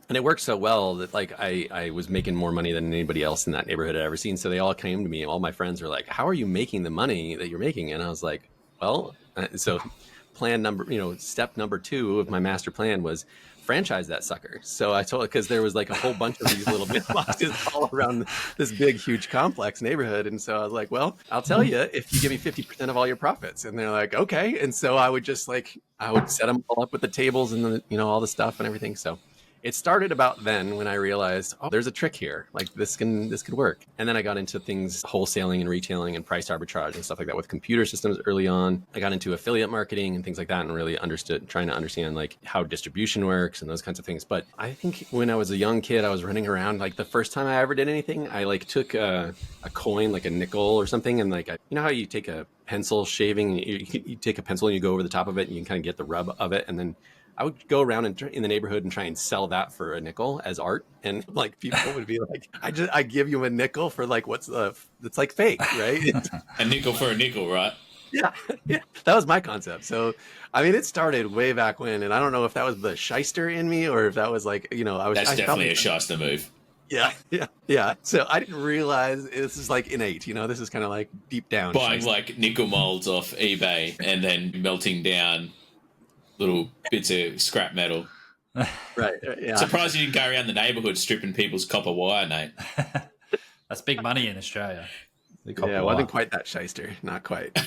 And it worked so well that I was making more money than anybody else in that neighborhood had ever seen. So they all came to me. All my friends were like, "How are you making the money that you're making?" And I was like, "Well," so step number 2 of my master plan was franchise that sucker. So I told, because there was a whole bunch of these little mailboxes all around this big, huge complex neighborhood. And so I was like, "Well, I'll tell you if you give me 50% of all your profits." And they're like, "Okay." And so I would just I would set them all up with the tables and all the stuff and everything. So it started about then when I realized, there's a trick here. This could work. And then I got into things, wholesaling and retailing and price arbitrage and stuff like that with computer systems early on. I got into affiliate marketing and things like that, and really trying to understand how distribution works and those kinds of things. But I think when I was a young kid, I was running around. The first time I ever did anything, I took a coin, a nickel or something, and how you take a pencil shaving, you take a pencil and you go over the top of it and you can kind of get the rub of it, and then I would go around in the neighborhood and try and sell that for a nickel as art. And people would be like, I give you a nickel for it's fake, right? A nickel for a nickel, right? Yeah. That was my concept. So, I mean, it started way back when, and I don't know if that was the shyster in me or if that was That's definitely a shyster move. Yeah. So I didn't realize this is innate, this is kind of deep down. Buying nickel molds off eBay and then melting down little bits of scrap metal. Right. Yeah. Surprised you didn't go around the neighbourhood stripping people's copper wire, Nate. That's big money in Australia. Yeah, it wasn't quite that shyster. Not quite.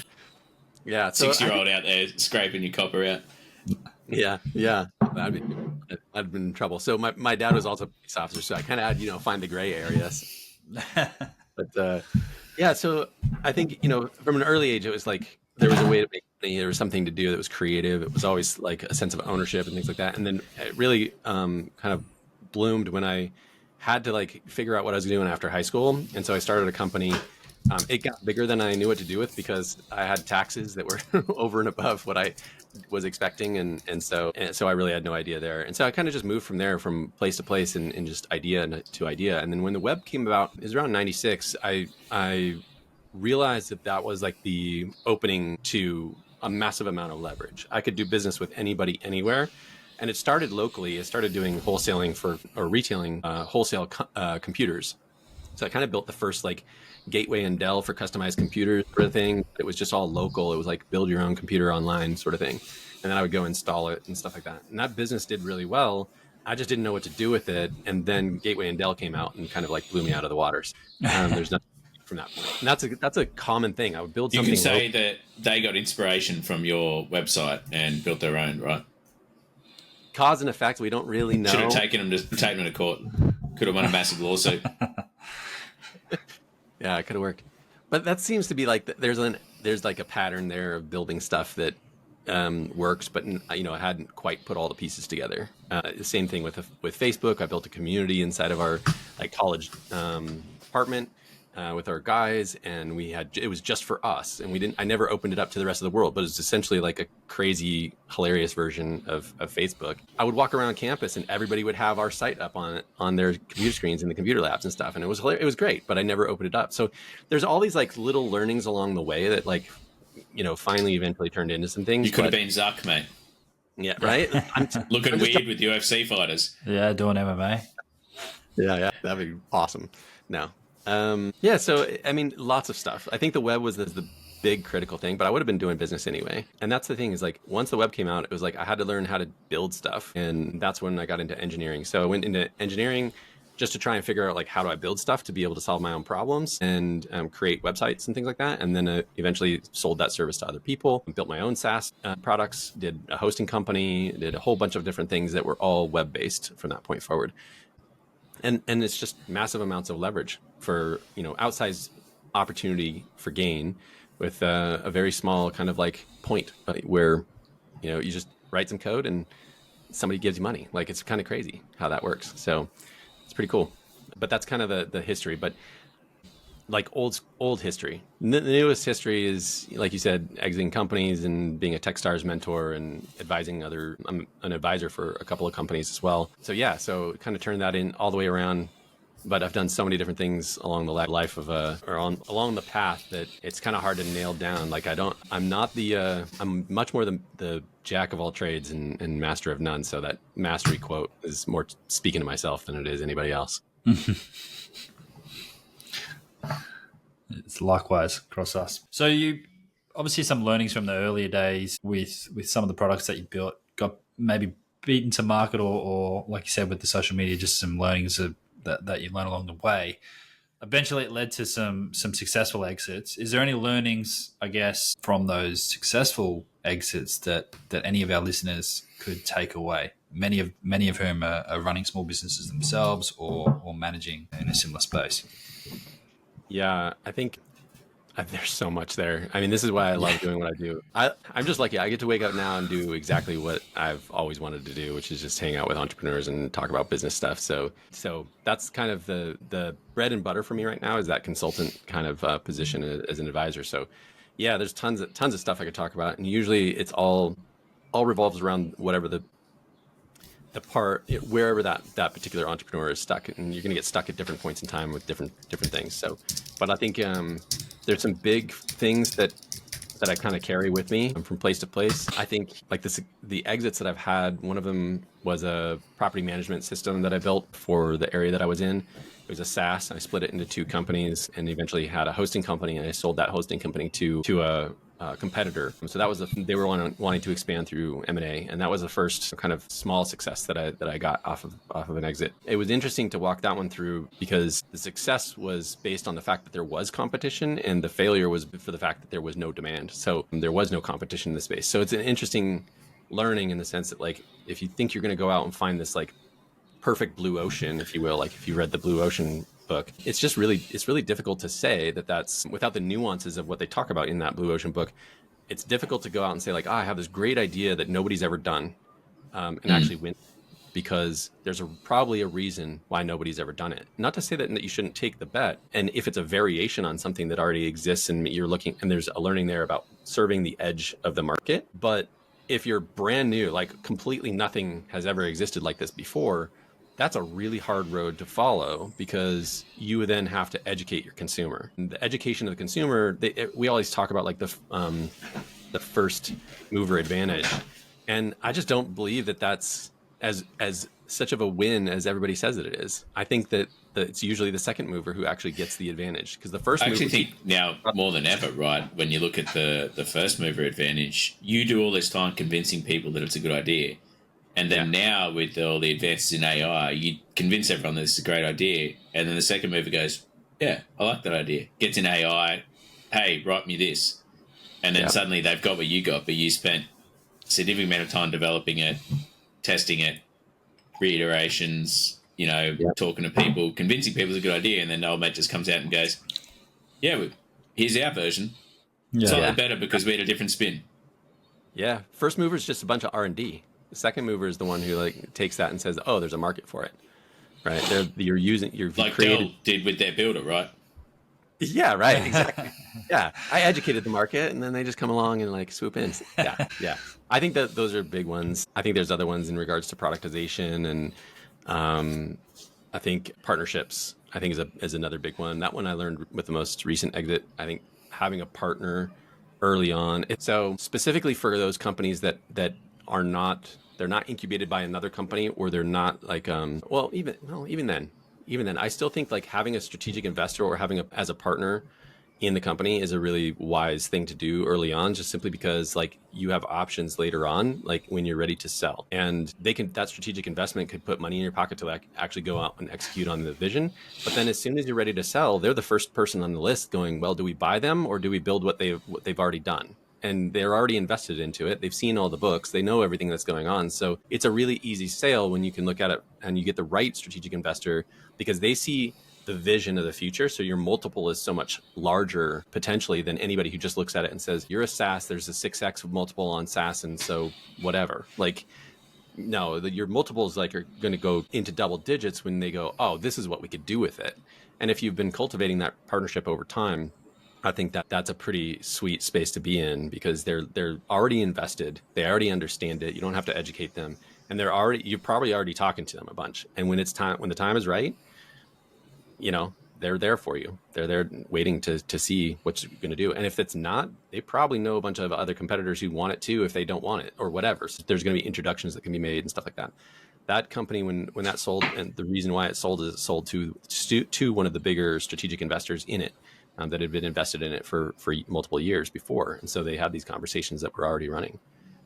Yeah. So 6-year-old out there scraping your copper out. Yeah. I'd been in trouble. So my dad was also a police officer, so I kind of had, find the gray areas. But yeah, so I think, from an early age, it was there was a way to make money. There was something to do that was creative. It was always a sense of ownership and things like that. And then it really kind of bloomed when I had to figure out what I was doing after high school. And so I started a company. It got bigger than I knew what to do with because I had taxes that were over and above what I was expecting. And so I really had no idea there. And so I kind of just moved from there, from place to place and just idea to idea. And then when the web came about, it was around 96, I realized that was the opening to a massive amount of leverage. I could do business with anybody, anywhere. And it started locally. I started doing wholesaling or retailing wholesale computers. So I kind of built the first Gateway and Dell for customized computers sort of thing. It was just all local. It was build your own computer online sort of thing. And then I would go install it and stuff like that. And that business did really well. I just didn't know what to do with it. And then Gateway and Dell came out and kind of blew me out of the waters. There's nothing from that point. And that's a common thing. I would build You something. can say that they got inspiration from your website and built their own, right? Cause and effect. We don't really know. Should have taken them to court. Could have won a massive lawsuit. Yeah, it could have worked. But that seems to be like there's like a pattern there of building stuff that works, but I hadn't quite put all the pieces together. The same thing with Facebook. I built a community inside of our college apartment with our guys, and it was just for us, and I never opened it up to the rest of the world, but it's essentially like a crazy, hilarious version of Facebook. I would walk around campus, and everybody would have our site up on their computer screens in the computer labs and stuff, and it was hilarious. It was great, but I never opened it up. So there's all these like little learnings along the way that finally eventually turned into some things. You could have been Zuck, mate. Yeah, right. Looking weird with UFC fighters. Yeah, doing MMA. Yeah, that'd be awesome. No. Yeah, so I mean, lots of stuff. I think the web was the big critical thing, but I would have been doing business anyway. And that's the thing is like once the web came out, it was like I had to learn how to build stuff, and that's when I got into engineering. So I went into engineering just to try and figure out like how do I build stuff to be able to solve my own problems and create websites and things like that. And then eventually sold that service to other people, built my own SaaS products, did a hosting company, did a whole bunch of different things that were all web based from that point forward. And it's just massive amounts of leverage for outsized opportunity for gain with a very small kind of like point where you just write some code and somebody gives you money. Like it's kind of crazy how that works. So it's pretty cool. But that's kind of the history. But like old history. The newest history is, like you said, exiting companies and being a Techstars mentor and advising I'm an advisor for a couple of companies as well. So yeah, so kind of turned that in all the way around. But I've done so many different things along the life of along the path that it's kind of hard to nail down. Like I'm much more the jack of all trades and master of none. So that mastery quote is more speaking to myself than it is anybody else. It's likewise across us. So you obviously some learnings from the earlier days with some of the products that you built, got maybe beaten to market or like you said with the social media, just some learnings that you learn along the way. Eventually it led to some successful exits. Is there any learnings, I guess, from those successful exits that any of our listeners could take away? Many of whom are running small businesses themselves or managing in a similar space. Yeah, I think there's so much there. I mean, this is why I love doing what I do. I'm just lucky. I get to wake up now and do exactly what I've always wanted to do, which is just hang out with entrepreneurs and talk about business stuff. So that's kind of the bread and butter for me right now is that consultant kind of position as an advisor. So yeah, there's tons of stuff I could talk about. And usually it's all revolves around whatever the part, wherever that particular entrepreneur is stuck, and you're going to get stuck at different points in time with different things. So, but I think there's some big things that I kind of carry with me from place to place. I think like the exits that I've had, one of them was a property management system that I built for the area that I was in. It was a SaaS. I split it into two companies and eventually had a hosting company, and I sold that hosting company to a competitor. So that was they were wanting to expand through M&A, and that was the first kind of small success that I got off of an exit. It was interesting to walk that one through because the success was based on the fact that there was competition, and the failure was for the fact that there was no demand. So there was no competition in the space. So it's an interesting learning in the sense that like if you think you're going to go out and find this like perfect blue ocean, if you will, like if you read the Blue Ocean book, it's really difficult to say that's without the nuances of what they talk about in that Blue Ocean book. It's difficult to go out and say like, I have this great idea that nobody's ever done, and actually win, because there's probably a reason why nobody's ever done it. Not to say that you shouldn't take the bet, and if it's a variation on something that already exists and you're looking and there's a learning there about serving the edge of the market. But if you're brand new, like completely nothing has ever existed like this before, that's a really hard road to follow because you then have to educate your consumer. And the education of the consumer, we always talk about like the first mover advantage. And I just don't believe that that's as such of a win as everybody says that it is. I think that it's usually the second mover who actually gets the advantage, because the first mover... I actually think now more than ever, right, when you look at the first mover advantage, you do all this time convincing people that it's a good idea. And then now with all the advances in AI, you convince everyone that it's a great idea. And then the second mover goes, Yeah, I like that idea. Gets in AI, hey, write me this. And then suddenly they've got what you got, but you spent a significant amount of time developing it, testing it, reiterations, talking to people, convincing people it's a good idea, and then the old mate just comes out and goes, yeah, here's our version. Slightly better because we had a different spin. Yeah. First mover is just a bunch of R&D. The second mover is the one who like takes that and says, oh, there's a market for it. Right. You've Like created... Dell did with their builder, right? Yeah, right. Exactly. Yeah. I educated the market and then they just come along and like swoop in. Yeah. Yeah. I think that those are big ones. I think there's other ones in regards to productization and I think partnerships, I think is another big one. That one I learned with the most recent exit. I think having a partner early on. So specifically for those companies that are not, they're not incubated by another company, or they're not like even then I still think like having a strategic investor or having as a partner in the company is a really wise thing to do early on, just simply because like you have options later on, like when you're ready to sell, and that strategic investment could put money in your pocket to like actually go out and execute on the vision. But then as soon as you're ready to sell, they're the first person on the list going, well, do we buy them or do we build what they've already done? And they're already invested into it. They've seen all the books. They know everything that's going on. So it's a really easy sale when you can look at it and you get the right strategic investor, because they see the vision of the future. So your multiple is so much larger potentially than anybody who just looks at it and says, you're a SaaS, there's a 6x multiple on SaaS, and so whatever. Like, no, your multiples like are going to go into double digits when they go, oh, this is what we could do with it. And if you've been cultivating that partnership over time, I think that's a pretty sweet space to be in, because they're already invested. They already understand it. You don't have to educate them. And you're probably already talking to them a bunch. And when the time is right, they're there for you. They're there waiting to see what you're going to do. And if it's not, they probably know a bunch of other competitors who want it too, if they don't want it or whatever. So there's going to be introductions that can be made and stuff like that. That company, when that sold, and the reason why it sold is it sold to one of the bigger strategic investors in it, that had been invested in it for multiple years before. And so they had these conversations that were already running.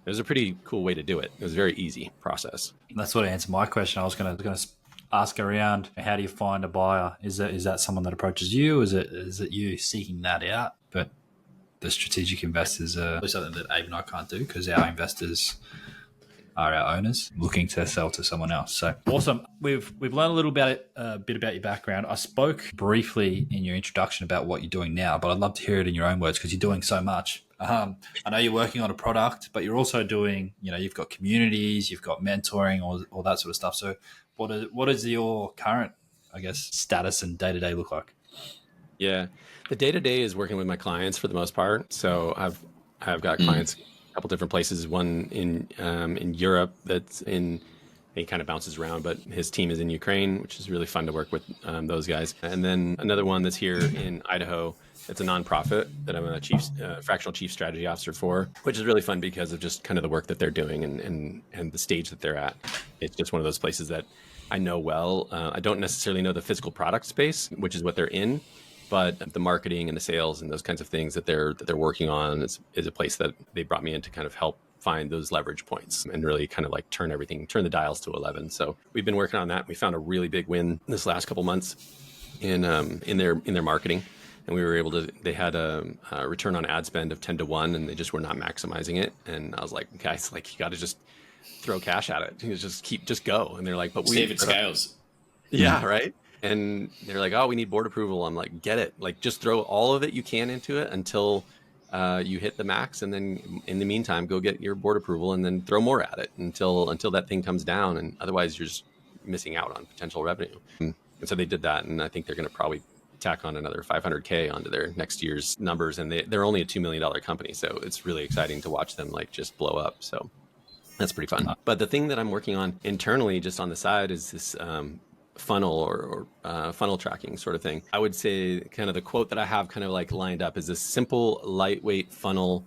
It was a pretty cool way to do it. It was a very easy process. That's what answered my question. I was going to ask around, how do you find a buyer? Is that someone that approaches you? Is it you seeking that out? But the strategic investors are something that Abe and I can't do, because our investors are our owners looking to sell to someone else. So awesome. We've learned a little bit about your background. I spoke briefly in your introduction about what you're doing now, but I'd love to hear it in your own words, because you're doing so much. I know you're working on a product, but you're also doing, you've got communities, you've got mentoring, all that sort of stuff. So what is your current, I guess, status and day-to-day look like? Yeah, the day-to-day is working with my clients for the most part. So I've got clients a couple different places. One in Europe he kind of bounces around, but his team is in Ukraine, which is really fun to work with those guys. And then another one that's here in Idaho. It's a nonprofit that I'm a fractional chief strategy officer for, which is really fun because of just kind of the work that they're doing and the stage that they're at. It's just one of those places that I know well. I don't necessarily know the physical product space, which is what they're in, but the marketing and the sales and those kinds of things that they're working on is a place that they brought me in to kind of help find those leverage points and really kind of like turn the dials to 11. So we've been working on that. We found a really big win this last couple months in their marketing. And we were able to, they had a return on ad spend of 10 to 1, and they just were not maximizing it. And I was like, guys, like, you got to just throw cash at it. Just go. And they're like, but see if it scales. Yeah, right. And they're like, oh, we need board approval. I'm like, get it. Like, just throw all of it you can into it until you hit the max. And then in the meantime, go get your board approval and then throw more at it until that thing comes down. And otherwise, you're just missing out on potential revenue. And so they did that. And I think they're going to probably tack on another 500K onto their next year's numbers, and they're only a $2 million company, so it's really exciting to watch them like just blow up. So that's pretty fun. But the thing that I'm working on internally, just on the side, is this funnel or funnel tracking sort of thing. I would say kind of the quote that I have kind of like lined up is this simple, lightweight funnel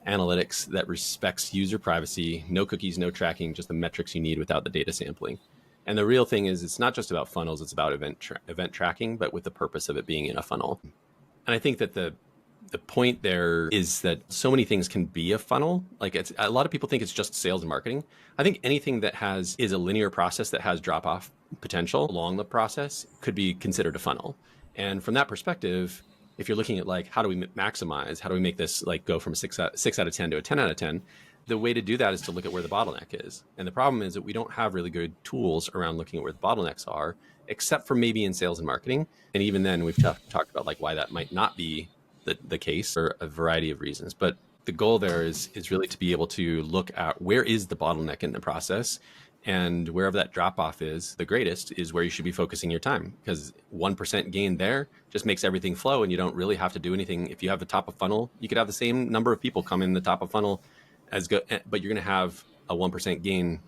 analytics that respects user privacy, no cookies, no tracking, just the metrics you need without the data sampling. And the real thing is, it's not just about funnels, it's about event tracking, but with the purpose of it being in a funnel. And I think that the point there is that so many things can be a funnel. Like, a lot of people think it's just sales and marketing. I think anything that is a linear process that has drop-off potential along the process could be considered a funnel. And from that perspective, if you're looking at like, how do we maximize, how do we make this like go from a 6 out of 10 to a 10 out of 10? The way to do that is to look at where the bottleneck is. And the problem is that we don't have really good tools around looking at where the bottlenecks are, except for maybe in sales and marketing. And even then we've talked about like why that might not be the case for a variety of reasons. But the goal there is really to be able to look at where is the bottleneck in the process, and wherever that drop off is the greatest is where you should be focusing your time, because 1% gain there just makes everything flow, and you don't really have to do anything. If you have the top of funnel, you could have the same number of people come in the top of funnel as good, but you're going to have a 1% gain,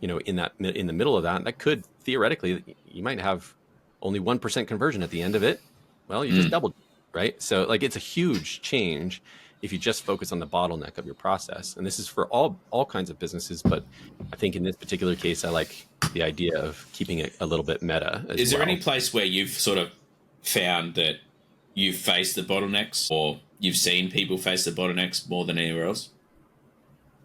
in the middle of that. That could theoretically, you might have only 1% conversion at the end of it. Well, you just doubled, right? So like it's a huge change if you just focus on the bottleneck of your process. And this is for all kinds of businesses, but I think in this particular case, I like the idea of keeping it a little bit meta. Is there any place where you've sort of found that you've faced the bottlenecks, or you've seen people face the bottlenecks more than anywhere else?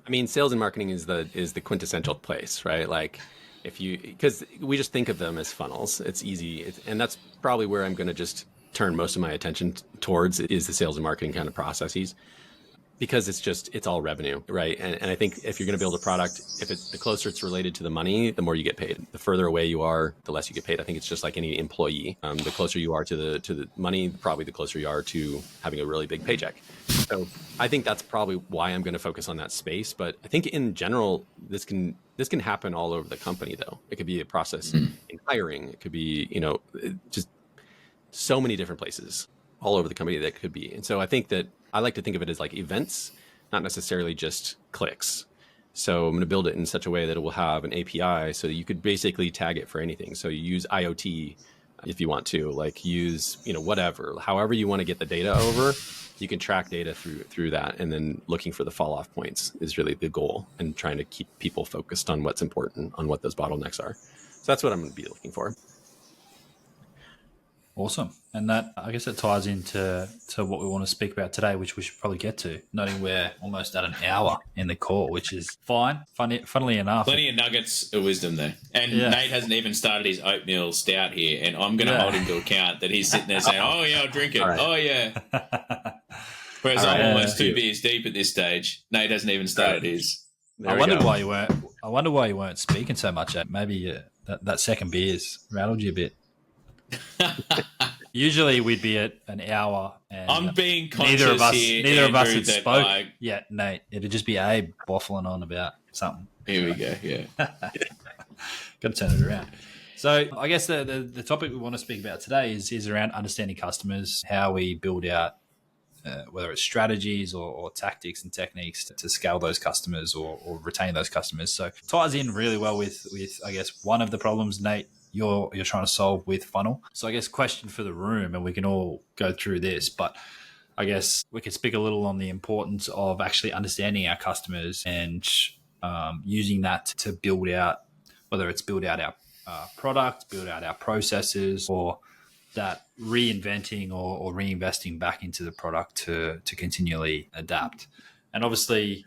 I mean, sales and marketing is the quintessential place, right? Like because we just think of them as funnels. It's easy. And that's probably where I'm going to just turn most of my attention towards, is the sales and marketing kind of processes, because it's all revenue, right? And I think if you're going to build a product, the closer it's related to the money, the more you get paid. The further away you are, the less you get paid. I think it's just like any employee. The closer you are to the money, probably the closer you are to having a really big paycheck. So I think that's probably why I'm going to focus on that space. But I think in general, this can happen all over the company, though. It could be a process in hiring. It could be, just so many different places all over the company that could be. And so I think that I like to think of it as like events, not necessarily just clicks. So I'm going to build it in such a way that it will have an API so that you could basically tag it for anything. So you use IoT if you want to, like use, whatever, however you want to get the data over, you can track data through that. And then looking for the fall off points is really the goal, and trying to keep people focused on what's important, on what those bottlenecks are. So that's what I'm going to be looking for. Awesome. And that, I guess, it ties into what we want to speak about today, which we should probably get to, noting we're almost at an hour in the call, which is fine. Funnily enough. Plenty of nuggets of wisdom there. And Nate hasn't even started his oatmeal stout here, and I'm going to hold him to account that he's sitting there saying, oh, yeah, I'll drink it. Right. Oh, yeah. Whereas I'm almost 2 beers deep at this stage. Nate hasn't even started his. I wonder why you weren't speaking so much. Maybe that second beer's rattled you a bit. Usually we'd be at an hour, and I'm being conscious neither of us had spoke I... yet, Nate. It'd just be Abe waffling on about something. Here we go. Yeah. Got to turn it around. So I guess the topic we want to speak about today is around understanding customers, how we build out whether it's strategies or tactics and techniques to scale those customers or retain those customers. So it ties in really well with I guess one of the problems, Nate, you're trying to solve with funnel. So I guess question for the room, and we can all go through this, but I guess we could speak a little on the importance of actually understanding our customers and using that to build out, whether it's build out our product, build out our processes, or that reinventing or reinvesting back into the product to continually adapt. And obviously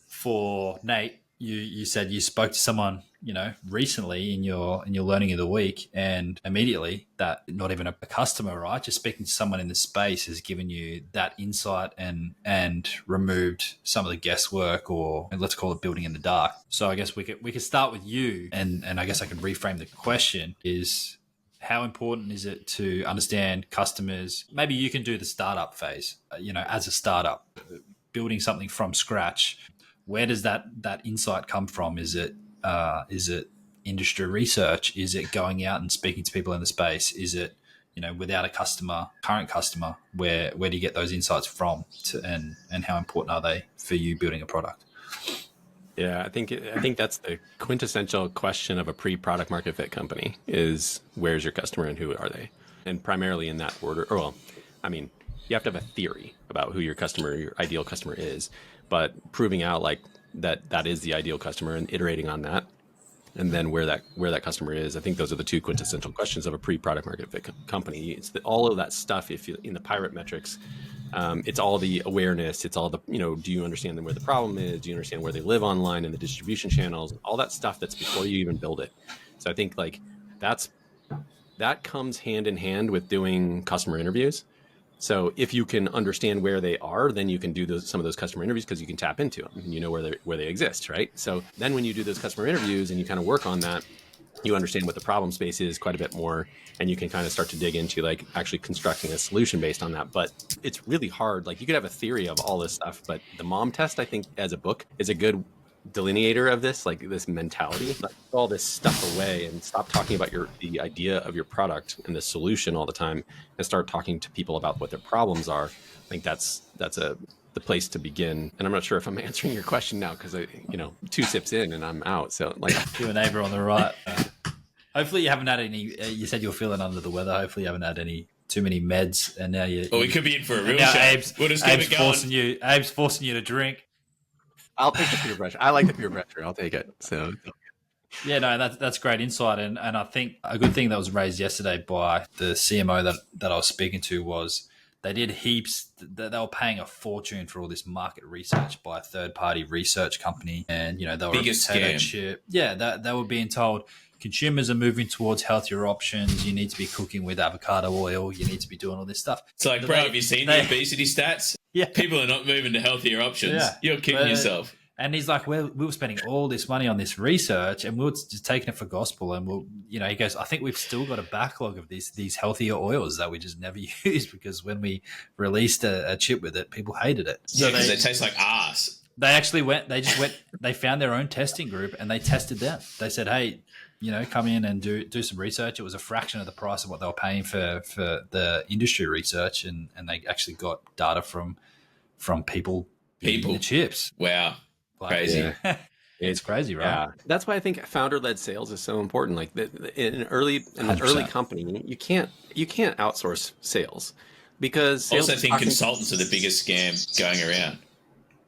for Nate, you said you spoke to someone, recently in your learning of the week, and immediately that, not even a customer, right? Just speaking to someone in the space has given you that insight and removed some of the guesswork, or let's call it building in the dark. So I guess we could start with you, and I guess I could reframe the question is, how important is it to understand customers? Maybe you can do the startup phase, as a startup, building something from scratch. Where does that insight come from? Is it industry research? Is it going out and speaking to people in the space? Is it, without a current customer, where do you get those insights from, and how important are they for you building a product? Yeah, I think that's the quintessential question of a pre-product market fit company is, where's your customer and who are they? And primarily in that order. You have to have a theory about who your ideal customer is, but proving out like that is the ideal customer and iterating on that, and then where that customer is. I think those are the two quintessential questions of a pre-product market fit company. It's all of that stuff. If you in the pirate metrics, it's all the awareness. It's all the, do you understand where the problem is? Do you understand where they live online and the distribution channels? All that stuff that's before you even build it. So I think like that's that comes hand in hand with doing customer interviews. So if you can understand where they are, then you can do some of those customer interviews because you can tap into them and you know where they exist, right? So then when you do those customer interviews and you kind of work on that, you understand what the problem space is quite a bit more, and you can kind of start to dig into like actually constructing a solution based on that. But it's really hard. Like you could have a theory of all this stuff, but the mom test, I think, as a book is a good delineator of this, like this mentality. Like all this stuff away and stop talking about the idea of your product and the solution all the time, and start talking to people about what their problems are. I think that's the place to begin. And I'm not sure if I'm answering your question now because I, 2 sips in and I'm out. So like your neighbor on the right. Hopefully you haven't had any. You said you were feeling under the weather. Hopefully you haven't had too many meds, and now you. Well, we could be in for a real now show. We'll just keep it going. Abe's forcing you to drink. I'll take the peer pressure. I like the peer pressure. I'll take it. So. Yeah, no, that's great insight, and I think a good thing that was raised yesterday by the CMO that I was speaking to was they did heaps. They were paying a fortune for all this market research by a third-party research company, and they were biggest scam. Yeah, they were being told consumers are moving towards healthier options. You need to be cooking with avocado oil. You need to be doing all this stuff. It's like, bro, have you seen the obesity stats? Yeah, people are not moving to healthier options. Yeah. You're kidding yourself. And he's like, we were spending all this money on this research and we were just taking it for gospel. And he goes, I think we've still got a backlog of these healthier oils that we just never used because when we released a chip with it, people hated it. So because they taste like ass. They actually they found their own testing group and they tested them. They said, hey, come in and do some research. It was a fraction of the price of what they were paying for the industry research. And they actually got data from people eating the chips. Wow. Crazy. Yeah. It's crazy, right? Yeah. That's why I think founder-led sales is so important. Like in an early company, you can't outsource sales because sales. Also, think consultants are the biggest scam going around.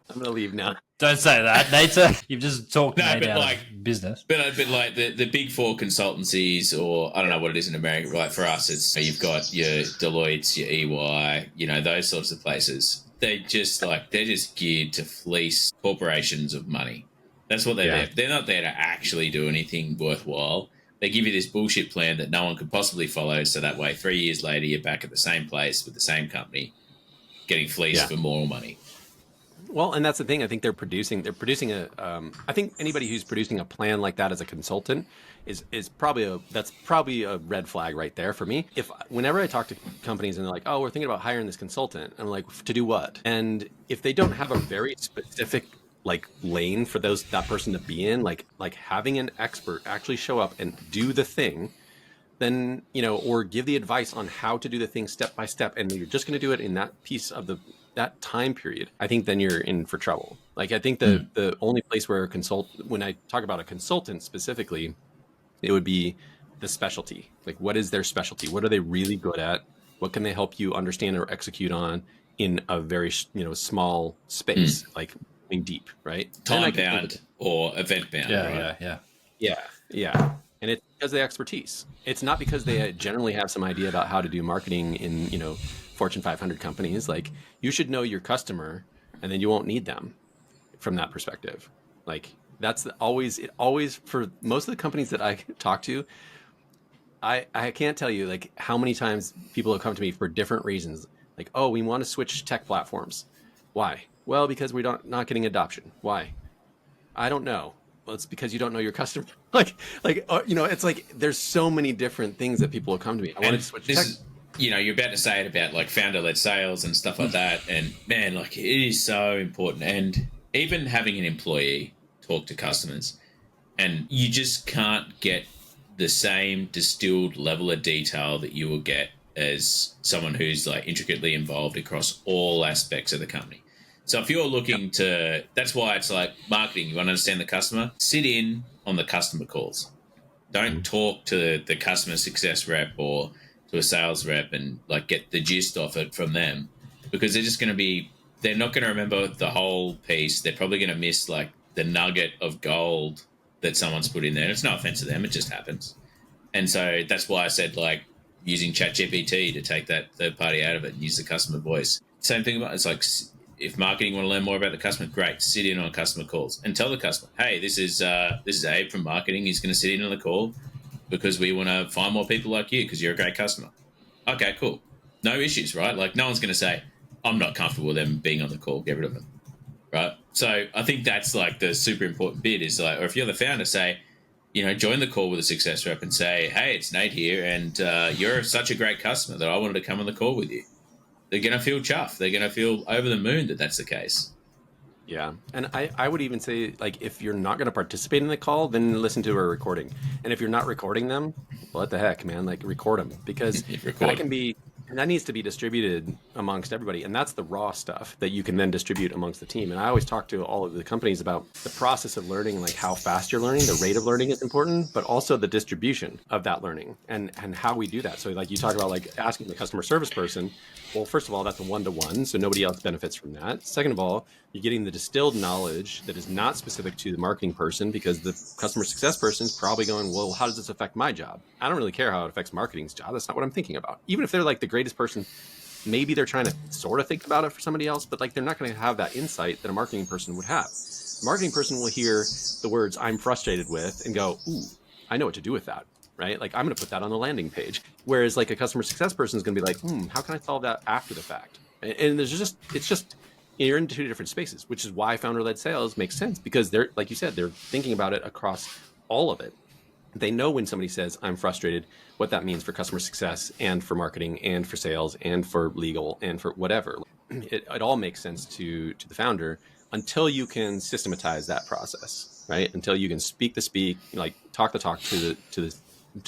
I'm gonna leave now. Don't say that, Nate. You've just talked Nate out of business. But like the big four consultancies, or I don't know what it is in America. Like for us, it's you've got your Deloitte's, your EY, those sorts of places. They're just geared to fleece corporations of money. That's what they're there. They're not there to actually do anything worthwhile. They give you this bullshit plan that no one could possibly follow, so that way 3 years later you're back at the same place with the same company, getting fleeced for more money. Well, and that's the thing. I think they're producing I think anybody who's producing a plan like that as a consultant is probably a red flag right there for me. Whenever I talk to companies and they're like, oh, we're thinking about hiring this consultant, I'm like, to do what? And if they don't have a very specific lane for that person to be in, like having an expert actually show up and do the thing, then or give the advice on how to do the thing step by step, and you're just going to do it in that piece of that time period, I think then you're in for trouble. Like I think the only place where when I talk about a consultant specifically, it would be the specialty. Like what is their specialty? What are they really good at? What can they help you understand or execute on in a very small space, like going deep, right? Time bound or event bound. Yeah. And it's because of the expertise. It's not because they generally have some idea about how to do marketing in, Fortune 500 companies. Like you should know your customer and then you won't need them from that perspective. Like that's always for most of the companies that I talk to, I can't tell you like how many times people have come to me for different reasons. Like, oh, we want to switch tech platforms. Why? Well, because we're not getting adoption. Why? I don't know. Well, it's because you don't know your customer. It's like there's so many different things that people will come to me. I want to switch tech. You're about to say it about like founder-led sales and stuff like that. And man, like it is so important. And even having an employee talk to customers, and you just can't get the same distilled level of detail that you will get as someone who's like intricately involved across all aspects of the company. So if you're looking to, that's why it's like marketing. You want to understand the customer, sit in on the customer calls. Don't talk to the customer success rep or to a sales rep and like get the gist off it from them, because they're not going to remember the whole piece. They're probably going to miss like the nugget of gold that someone's put in there. It's no offense to them. It just happens. And so that's why I said like using ChatGPT to take that third party out of it and use the customer voice. Same thing about, it's like, if marketing want to learn more about the customer, great, sit in on customer calls and tell the customer, hey, this is Abe from marketing. He's going to sit in on the call. because we want to find more people like you because you're a great customer. Okay, cool. No issues, right? Like, no one's going to say, I'm not comfortable with them being on the call, get rid of them, right? So I think that's like the super important bit is like, or if you're the founder, say, join the call with a success rep and say, hey, it's Nate here, and you're such a great customer that I wanted to come on the call with you. They're going to feel chuffed. They're going to feel over the moon that that's the case. Yeah. And I would even say, like, if you're not going to participate in the call, then listen to a recording. And if you're not recording them, what the heck, man? Like, record them, because that needs to be distributed amongst everybody. And that's the raw stuff that you can then distribute amongst the team. And I always talk to all of the companies about the process of learning, like how fast you're learning. The rate of learning is important, but also the distribution of that learning and how we do that. So like you talk about like asking the customer service person, well, first of all, that's a one-to-one, so nobody else benefits from that. Second of all, you're getting the distilled knowledge that is not specific to the marketing person, because the customer success person is probably going, well, how does this affect my job? I don't really care how it affects marketing's job. That's not what I'm thinking about. Even if they're like the greatest person, maybe they're trying to sort of think about it for somebody else, but like they're not going to have that insight that a marketing person would have. A marketing person will hear the words "I'm frustrated with" and go, "Ooh, I know what to do with that." Right? Like, I'm going to put that on the landing page. Whereas like a customer success person is going to be like, how can I solve that after the fact? And it's just, you're in two different spaces, which is why founder-led sales makes sense, because they're, like you said, they're thinking about it across all of it. They know when somebody says, I'm frustrated, what that means for customer success and for marketing and for sales and for legal and for whatever. It all makes sense to the founder until you can systematize that process, right? Until you can speak the speak, like talk the talk to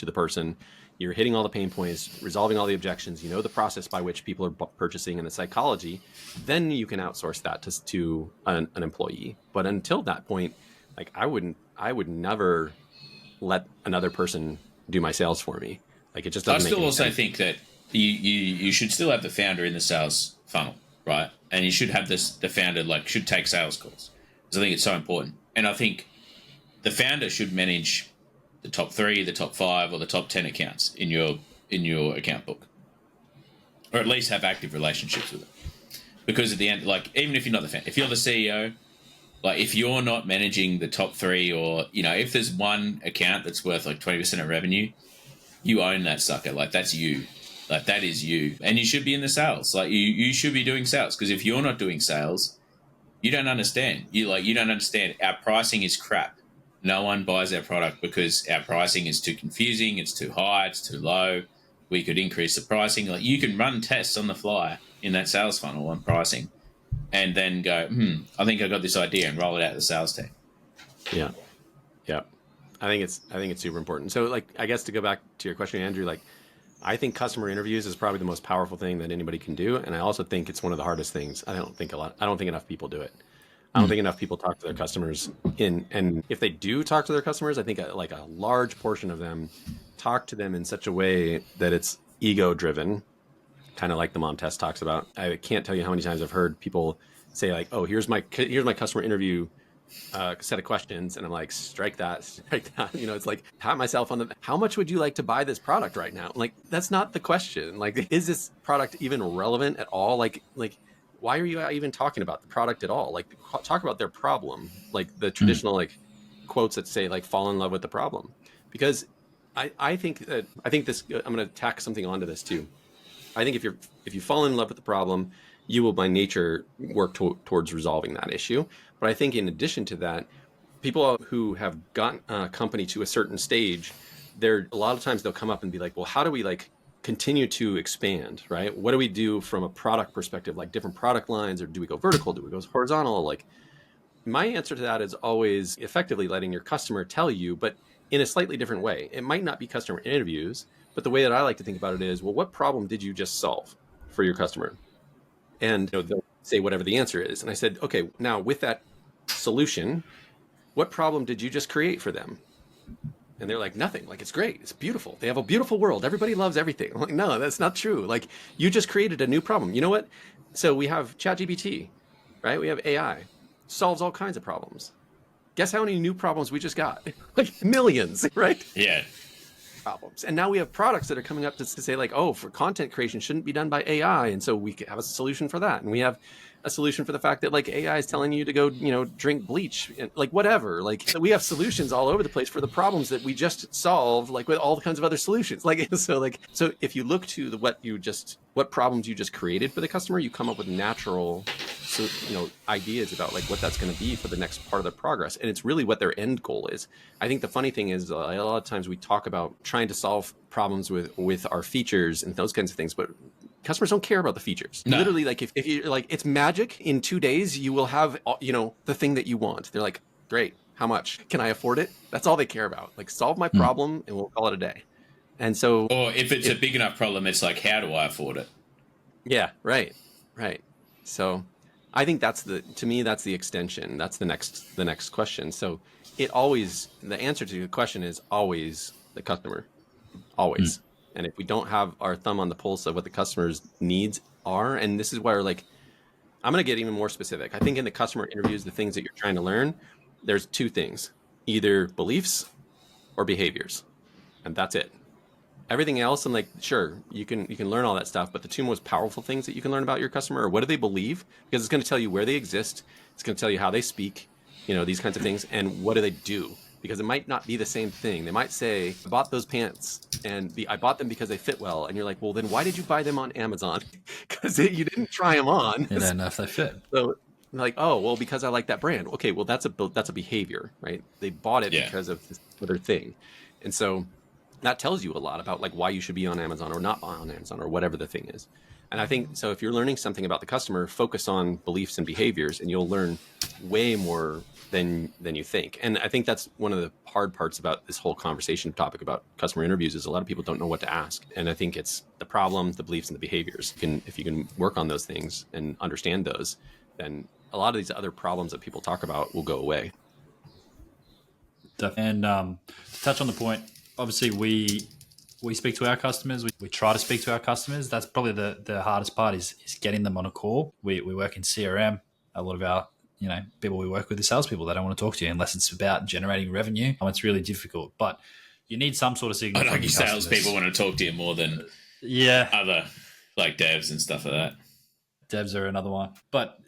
the person. You're hitting all the pain points, resolving all the objections, the process by which people are purchasing and the psychology, then you can outsource that to an employee. But until that point, like I would never let another person do my sales for me. Like, it just doesn't make any sense. I still also think that you should still have the founder in the sales funnel, right? And you should have the founder should take sales calls, because I think it's so important. And I think the founder should manage the top 3, the top 5, or the top 10 accounts in your account book, or at least have active relationships with them. Because at the end, like, even if you're not the founder, if you're the CEO, like, if you're not managing the top 3, or if there's one account that's worth like 20% of revenue, you own that sucker. Like, that's you. Like, that is you, and you should be in the sales. Like, you should be doing sales, because if you're not doing sales, you don't understand. You don't understand. Our pricing is crap. No one buys our product because our pricing is too confusing, it's too high, it's too low. We could increase the pricing. Like, you can run tests on the fly in that sales funnel on pricing, and then go, I think I got this idea, and roll it out to the sales team. Yeah. I think it's super important. So, like, I guess to go back to your question, Andrew, like, I think customer interviews is probably the most powerful thing that anybody can do, and I also think it's one of the hardest things. I don't think enough people do it. I don't think enough people talk to their customers and if they do talk to their customers, I think like a large portion of them talk to them in such a way that it's ego driven, kind of like the mom test talks about. I can't tell you how many times I've heard people say like, oh, here's my customer interview set of questions, and I'm like, strike that. It's like, pat myself on the, how much would you like to buy this product right now? Like, that's not the question. Like, is this product even relevant at all? Like why are you even talking about the product at all? Like, talk about their problem, like the traditional like quotes that say like, fall in love with the problem. Because I think this, I'm going to tack something onto this too. I think if you fall in love with the problem, you will by nature work towards resolving that issue. But I think in addition to that, people who have gotten a company to a certain stage, a lot of times they'll come up and be like, well, how do we like continue to expand, right? What do we do from a product perspective, like different product lines, or do we go vertical? Do we go horizontal? Like, my answer to that is always effectively letting your customer tell you, but in a slightly different way. It might not be customer interviews, but the way that I like to think about it is, well, what problem did you just solve for your customer? And they'll say whatever the answer is. And I said, okay, now with that solution, what problem did you just create for them? And they're like, nothing. Like, it's great. It's beautiful. They have a beautiful world. Everybody loves everything. I'm like, no, that's not true. Like, you just created a new problem. You know what? So we have ChatGPT, right? We have AI. Solves all kinds of problems. Guess how many new problems we just got? Like, millions, right? Yeah. problems. And now we have products that are coming up to say like, oh, for content creation shouldn't be done by AI. And so we have a solution for that. And we have a solution for the fact that like AI is telling you to go, drink bleach, like whatever. Like we have solutions all over the place for the problems that we just solved, like with all kinds of other solutions. So if you look to what problems you just created for the customer, you come up with natural, ideas about like what that's going to be for the next part of their progress. And it's really what their end goal is. I think the funny thing is a lot of times we talk about trying to solve problems with our features and those kinds of things, but customers don't care about the features. No. Literally, like if you like, it's magic. In 2 days, you will have, the thing that you want. They're like, great. How much? Can I afford it? That's all they care about. Like, solve my problem and we'll call it a day. And so, or if it's a big enough problem, it's like, how do I afford it? Yeah, right. So I think to me, that's the extension. That's the next question. So the answer to the question is always the customer, always. And if we don't have our thumb on the pulse of what the customer's needs are, and this is where like, I'm going to get even more specific. I think in the customer interviews, the things that you're trying to learn, there's 2 things, either beliefs or behaviors. And that's it. Everything else, I'm like, sure, you can learn all that stuff, but the 2 most powerful things that you can learn about your customer are what do they believe, because it's going to tell you where they exist. It's going to tell you how they speak, these kinds of things, and what do they do, because it might not be the same thing. They might say, I bought those pants and I bought them because they fit well. And you're like, well, then why did you buy them on Amazon? Because you didn't try them on. You don't know if they fit. So like, oh, well, because I like that brand. Okay, well, that's a behavior, right? They bought it because of this other thing. And so that tells you a lot about like why you should be on Amazon or not on Amazon or whatever the thing is. And I think, so if you're learning something about the customer, focus on beliefs and behaviors and you'll learn way more than you think. And I think that's one of the hard parts about this whole conversation topic about customer interviews is a lot of people don't know what to ask. And I think it's the problem, the beliefs, and the behaviors. If you can work on those things and understand those, then a lot of these other problems that people talk about will go away. And to touch on the point, obviously we speak to our customers. We try to speak to our customers. That's probably the hardest part is getting them on a call. We work in CRM. A lot of our people we work with are salespeople. They don't want to talk to you unless it's about generating revenue. It's really difficult, but you need some sort of signal. I know salespeople want to talk to you more than other like devs and stuff like that. Devs are another one, but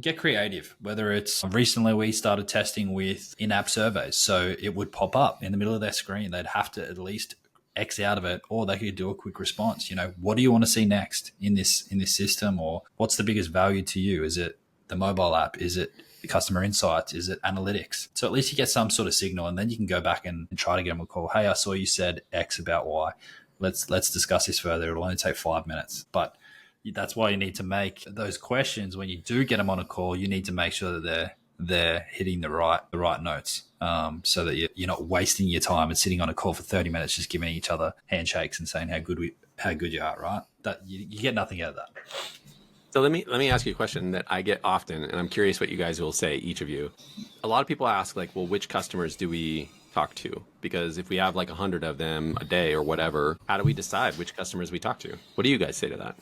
get creative. Whether it's recently we started testing with in-app surveys, so it would pop up in the middle of their screen. They'd have to at least X out of it, or they could do a quick response. What do you want to see next in this system, or what's the biggest value to you? Is it the mobile app? Is it the customer insights? Is it analytics? So at least you get some sort of signal, and then you can go back and try to get them a call. Hey, I saw you said X about Y. Let's discuss this further. It'll only take 5 minutes, but that's why you need to make those questions when you do get them on a call. You need to make sure that they're hitting the right notes, so that you're not wasting your time and sitting on a call for 30 minutes just giving each other handshakes and saying how good you are. Right? That you get nothing out of that. So let me ask you a question that I get often, and I'm curious what you guys will say, each of you. A lot of people ask, like, well, which customers do we talk to? Because if we have like 100 of them a day or whatever, how do we decide which customers we talk to? What do you guys say to that?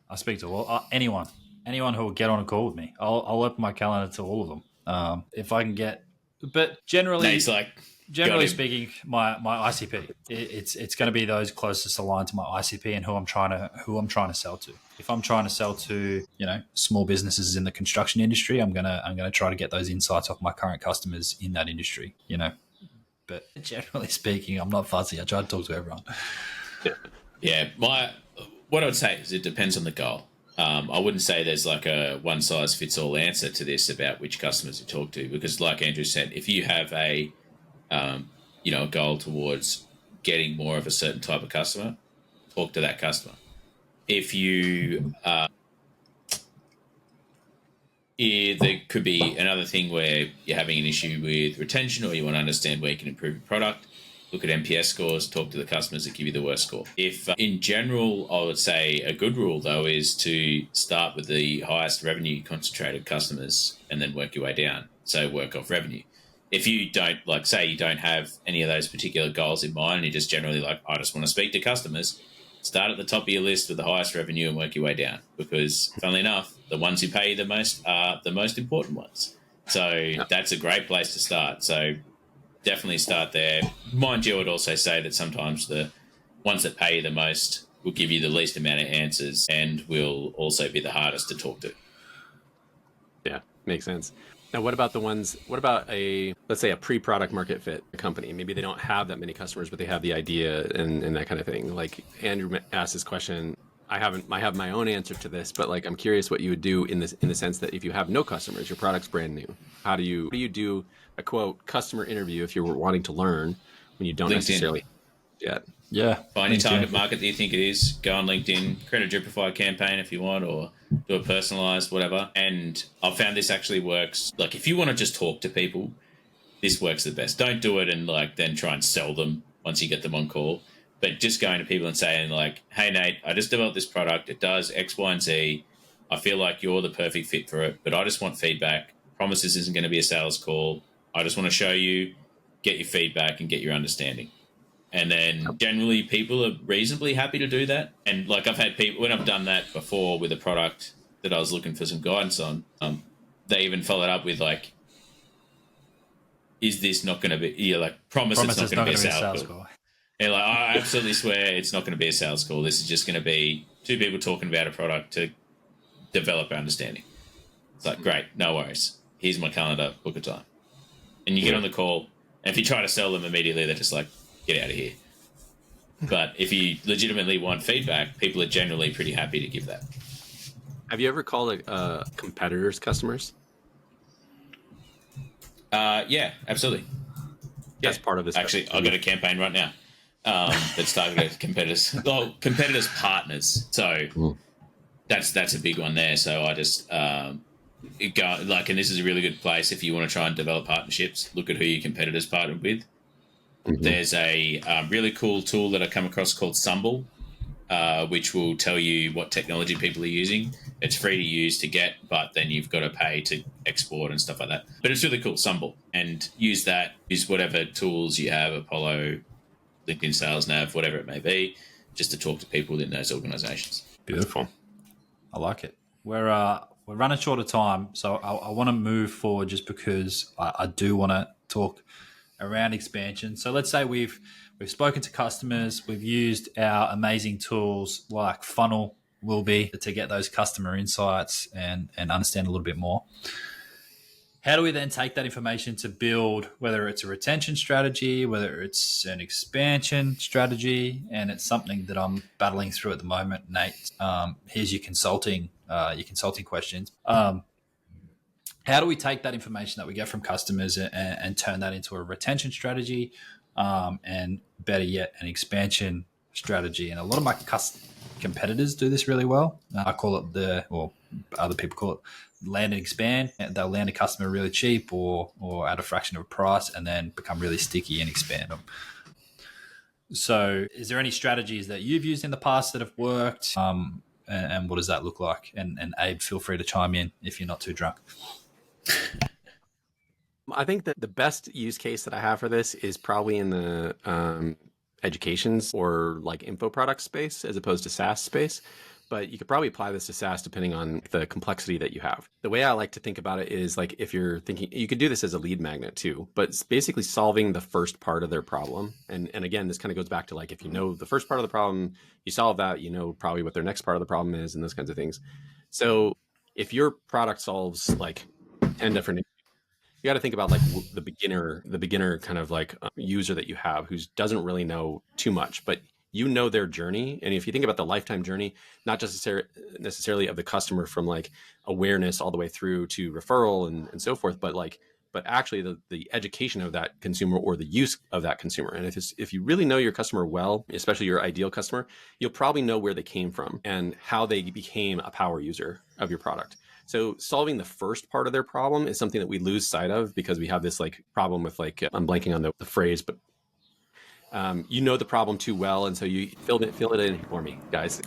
I speak to anyone who will get on a call with me. I'll open my calendar to all of them if I can get. But generally speaking, my ICP, it's going to be those closest aligned to my ICP and who I'm trying to sell to. If I'm trying to sell to small businesses in the construction industry, I'm gonna try to get those insights off my current customers in that industry. But generally speaking, I'm not fussy. I try to talk to everyone. Yeah, what I would say is it depends on the goal. I wouldn't say there's like a one-size-fits-all answer to this about which customers you talk to, because like Andrew said, if you have a goal towards getting more of a certain type of customer, talk to that customer. If you there could be another thing where you're having an issue with retention or you want to understand where you can improve your product, look at NPS scores, talk to the customers that give you the worst score. If in general, I would say a good rule though is to start with the highest revenue concentrated customers and then work your way down. So work off revenue. If you don't, like, say you don't have any of those particular goals in mind and you're just generally like, I just want to speak to customers, start at the top of your list with the highest revenue and work your way down, because funnily enough, the ones who pay you the most are the most important ones. So that's a great place to start. So definitely start there. Mind you, I would also say that sometimes the ones that pay you the most will give you the least amount of answers and will also be the hardest to talk to. Yeah, makes sense. Now, what about the ones? What about let's say a pre-product market fit company? Maybe they don't have that many customers, but they have the idea and that kind of thing. Like Andrew asked this question. I have my own answer to this, but like I'm curious what you would do in the sense that if you have no customers, your product's brand new. How do you do a quote customer interview if you're wanting to learn when you don't LinkedIn. necessarily yet? Yeah. Find your target market that you think it is. Go on LinkedIn, create a Dripify campaign if you want, or do a personalized, whatever. And I've found this actually works. Like, if you want to just talk to people, this works the best. Don't do it and like then try and sell them once you get them on call. But just going to people and saying like, "Hey Nate, I just developed this product. It does X, Y, and Z. I feel like you're the perfect fit for it, but I just want feedback. Promise this isn't going to be a sales call. I just want to show you, get your feedback, and get your understanding." And then generally people are reasonably happy to do that. And like I've had people, when I've done that before with a product that I was looking for some guidance on, they even followed up with like, is this not going to be, like, promise it's not going to be a sales call. And like, I absolutely swear it's not going to be a sales call. This is just going to be two people talking about a product to develop our understanding. It's like, great, no worries. Here's my calendar, book a time. And you get on the call, and if you try to sell them immediately, they're just like, get out of here. But if you legitimately want feedback, people are generally pretty happy to give that. Have you ever called competitors customers? Yeah, absolutely. Yeah. That's part of this. Actually, I've got a campaign right now that's targeted at competitors. Well, competitors' partners. So that's a big one there. So I just and this is a really good place if you want to try and develop partnerships. Look at who your competitors partnered with. Mm-hmm. There's a really cool tool that I come across called Sumble, which will tell you what technology people are using. It's free to use to get, but then you've got to pay to export and stuff like that. But it's really cool, Sumble. And use whatever tools you have, Apollo, LinkedIn Sales Nav, whatever it may be, just to talk to people within those organizations. Beautiful. I like it. We're running short of time, so I want to move forward just because I do want to talk around expansion. So let's say we've spoken to customers, we've used our amazing tools like Funnel will be to get those customer insights and understand a little bit more. How do we then take that information to build, whether it's a retention strategy, whether it's an expansion strategy, and it's something that I'm battling through at the moment, Nate. Here's your consulting questions. How do we take that information that we get from customers and turn that into a retention strategy, and better yet, an expansion strategy? And a lot of my competitors do this really well. I call it or other people call it land and expand. They'll land a customer really cheap or at a fraction of a price and then become really sticky and expand them. So is there any strategies that you've used in the past that have worked? And what does that look like? And Abe, feel free to chime in if you're not too drunk. I think that the best use case that I have for this is probably in the educations or like info product space as opposed to SaaS space. But you could probably apply this to SaaS depending on the complexity that you have. The way I like to think about it is like if you're thinking, you could do this as a lead magnet too, but it's basically solving the first part of their problem. And again, this kind of goes back to like, if you know the first part of the problem, you solve that, you know probably what their next part of the problem is and those kinds of things. So if your product solves like 10 different, you got to think about like the beginner kind of like user that you have who doesn't really know too much, but you know their journey. And if you think about the lifetime journey, not just necessarily of the customer from like awareness all the way through to referral and so forth, but actually the education of that consumer or the use of that consumer. And if you really know your customer well, especially your ideal customer, you'll probably know where they came from and how they became a power user of your product. So solving the first part of their problem is something that we lose sight of because we have this like problem with like, I'm blanking on the phrase, but you know the problem too well, and so you fill it in for me, guys.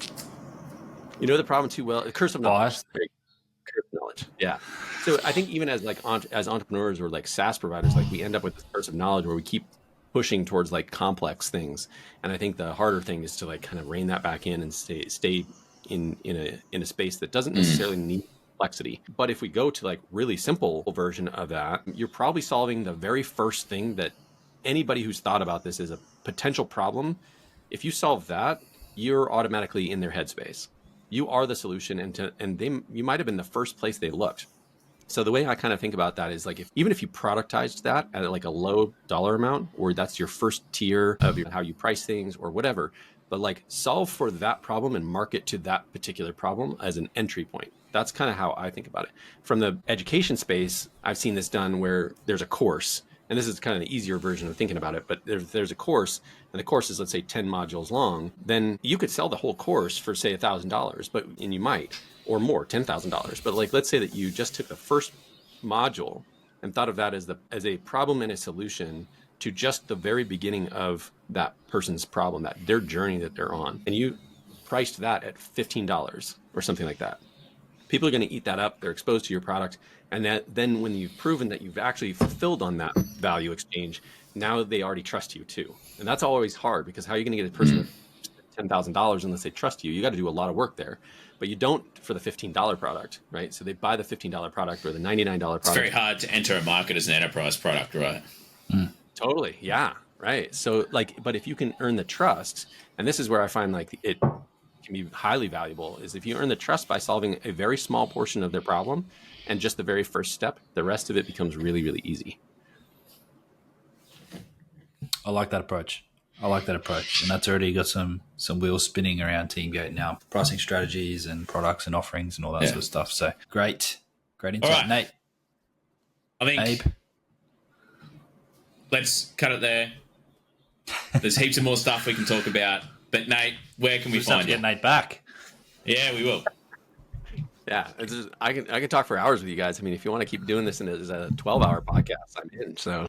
You know the problem too well. Curse of knowledge. Curse of knowledge. Yeah. So I think even as like as entrepreneurs or like SaaS providers, like we end up with this curse of knowledge where we keep pushing towards like complex things. And I think the harder thing is to like kind of rein that back in and stay in a space that doesn't necessarily need complexity. But if we go to like really simple version of that, you're probably solving the very first thing that anybody who's thought about this as a potential problem, if you solve that, you're automatically in their headspace. You are the solution, and you might have been the first place they looked. So the way I kind of think about that is like, even if you productized that at like a low dollar amount, or that's your first tier of how you price things or whatever, but like solve for that problem and market to that particular problem as an entry point. That's kind of how I think about it. From the education space, I've seen this done where there's a course, and this is kind of the easier version of thinking about it, but there's a course, and the course is, let's say, 10 modules long, then you could sell the whole course for, say, $1,000, and you might, or more, $10,000. But like, let's say that you just took the first module and thought of that as a problem and a solution to just the very beginning of that person's problem, that their journey that they're on, and you priced that at $15 or something like that. People are going to eat that up. They're exposed to your product. And then when you've proven that you've actually fulfilled on that value exchange, now they already trust you too. And that's always hard, because how are you going to get a person $10,000 unless they trust you? You got to do a lot of work there. But you don't for the $15 product, right? So they buy the $15 product or the $99 product. It's very hard to enter a market as an enterprise product, right? Totally. Yeah. Right. So like, but if you can earn the trust, and this is where I find like it can be highly valuable, is if you earn the trust by solving a very small portion of their problem and just the very first step, the rest of it becomes really, really easy. I like that approach. And that's already got some wheels spinning around TeamGate now. Pricing strategies and products and offerings and all that sort of stuff. So great insight. All right. Nate. I think Abe. Let's cut it there. There's heaps of more stuff we can talk about. But Nate, where can we Just have find to you? get Nate back. Yeah, we will. Yeah, I can talk for hours with you guys. I mean, if you want to keep doing this as a 12-hour podcast, I'm in. So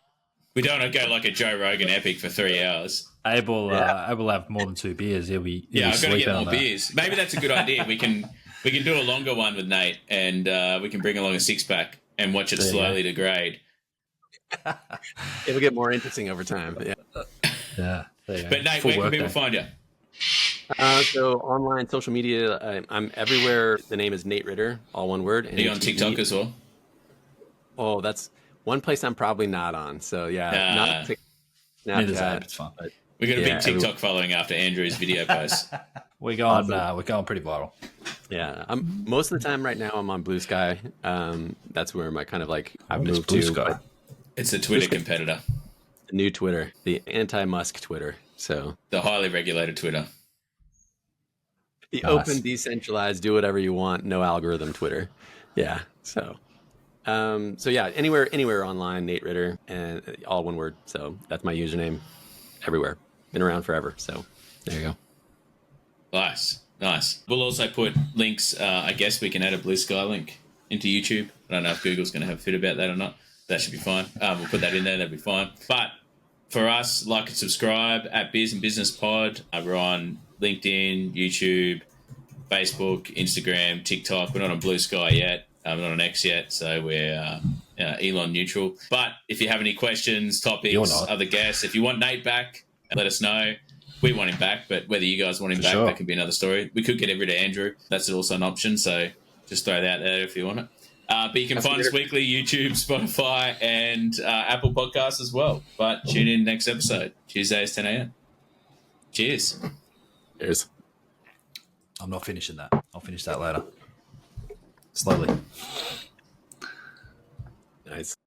We don't want to go like a Joe Rogan epic for 3 hours. Abe will have more than 2 beers. He'll be I've got to sleeping get on more that. beers. Maybe that's a good idea. We can do a longer one with Nate, and we can bring along a 6-pack and watch it slowly degrade. it'll get more interesting over time. Yeah. Yeah. There you go. But Nate, Full where can work people day. find you? So online, social media, I'm everywhere. The name is Nate Ritter, all one word. Are you on TikTok as well? Oh, that's one place I'm probably not on. So yeah, not TikTok. Neither is Abe. It's fun. But We got a yeah, big TikTok following after Andrew's video posts. We're going pretty viral. yeah, I'm most of the time right now. I'm on Blue Sky. That's where my kind of like I've It's moved Blue to. Sky. But It's a Twitter competitor, the new Twitter, the anti-Musk Twitter. So the highly regulated Twitter. the Nice. open, decentralized, do whatever you want, no algorithm Twitter. Yeah. So yeah, anywhere online, Nate Ritter, and all one word. So that's my username everywhere. Been around forever. So there you go. Nice. We'll also put links. I guess we can add a Blue Sky link into YouTube. I don't know if Google's going to have a fit about that or not. That should be fine. We'll put that in there. That'll be fine. But for us, like and subscribe at Biz and Business Pod. We're on LinkedIn, YouTube, Facebook, Instagram, TikTok. We're not on Blue Sky yet. We're not on X yet, so we're Elon neutral. But if you have any questions, topics, other guests, if you want Nate back, let us know. We want him back, but whether you guys want him back, that could be another story. We could get rid of Andrew. That's also an option, so just throw that out there if you want it. But you can find us weekly, YouTube, Spotify, and Apple Podcasts as well. But tune in next episode, Tuesdays, 10 a.m. Cheers. Cheers. I'm not finishing that. I'll finish that later. Slowly. Nice.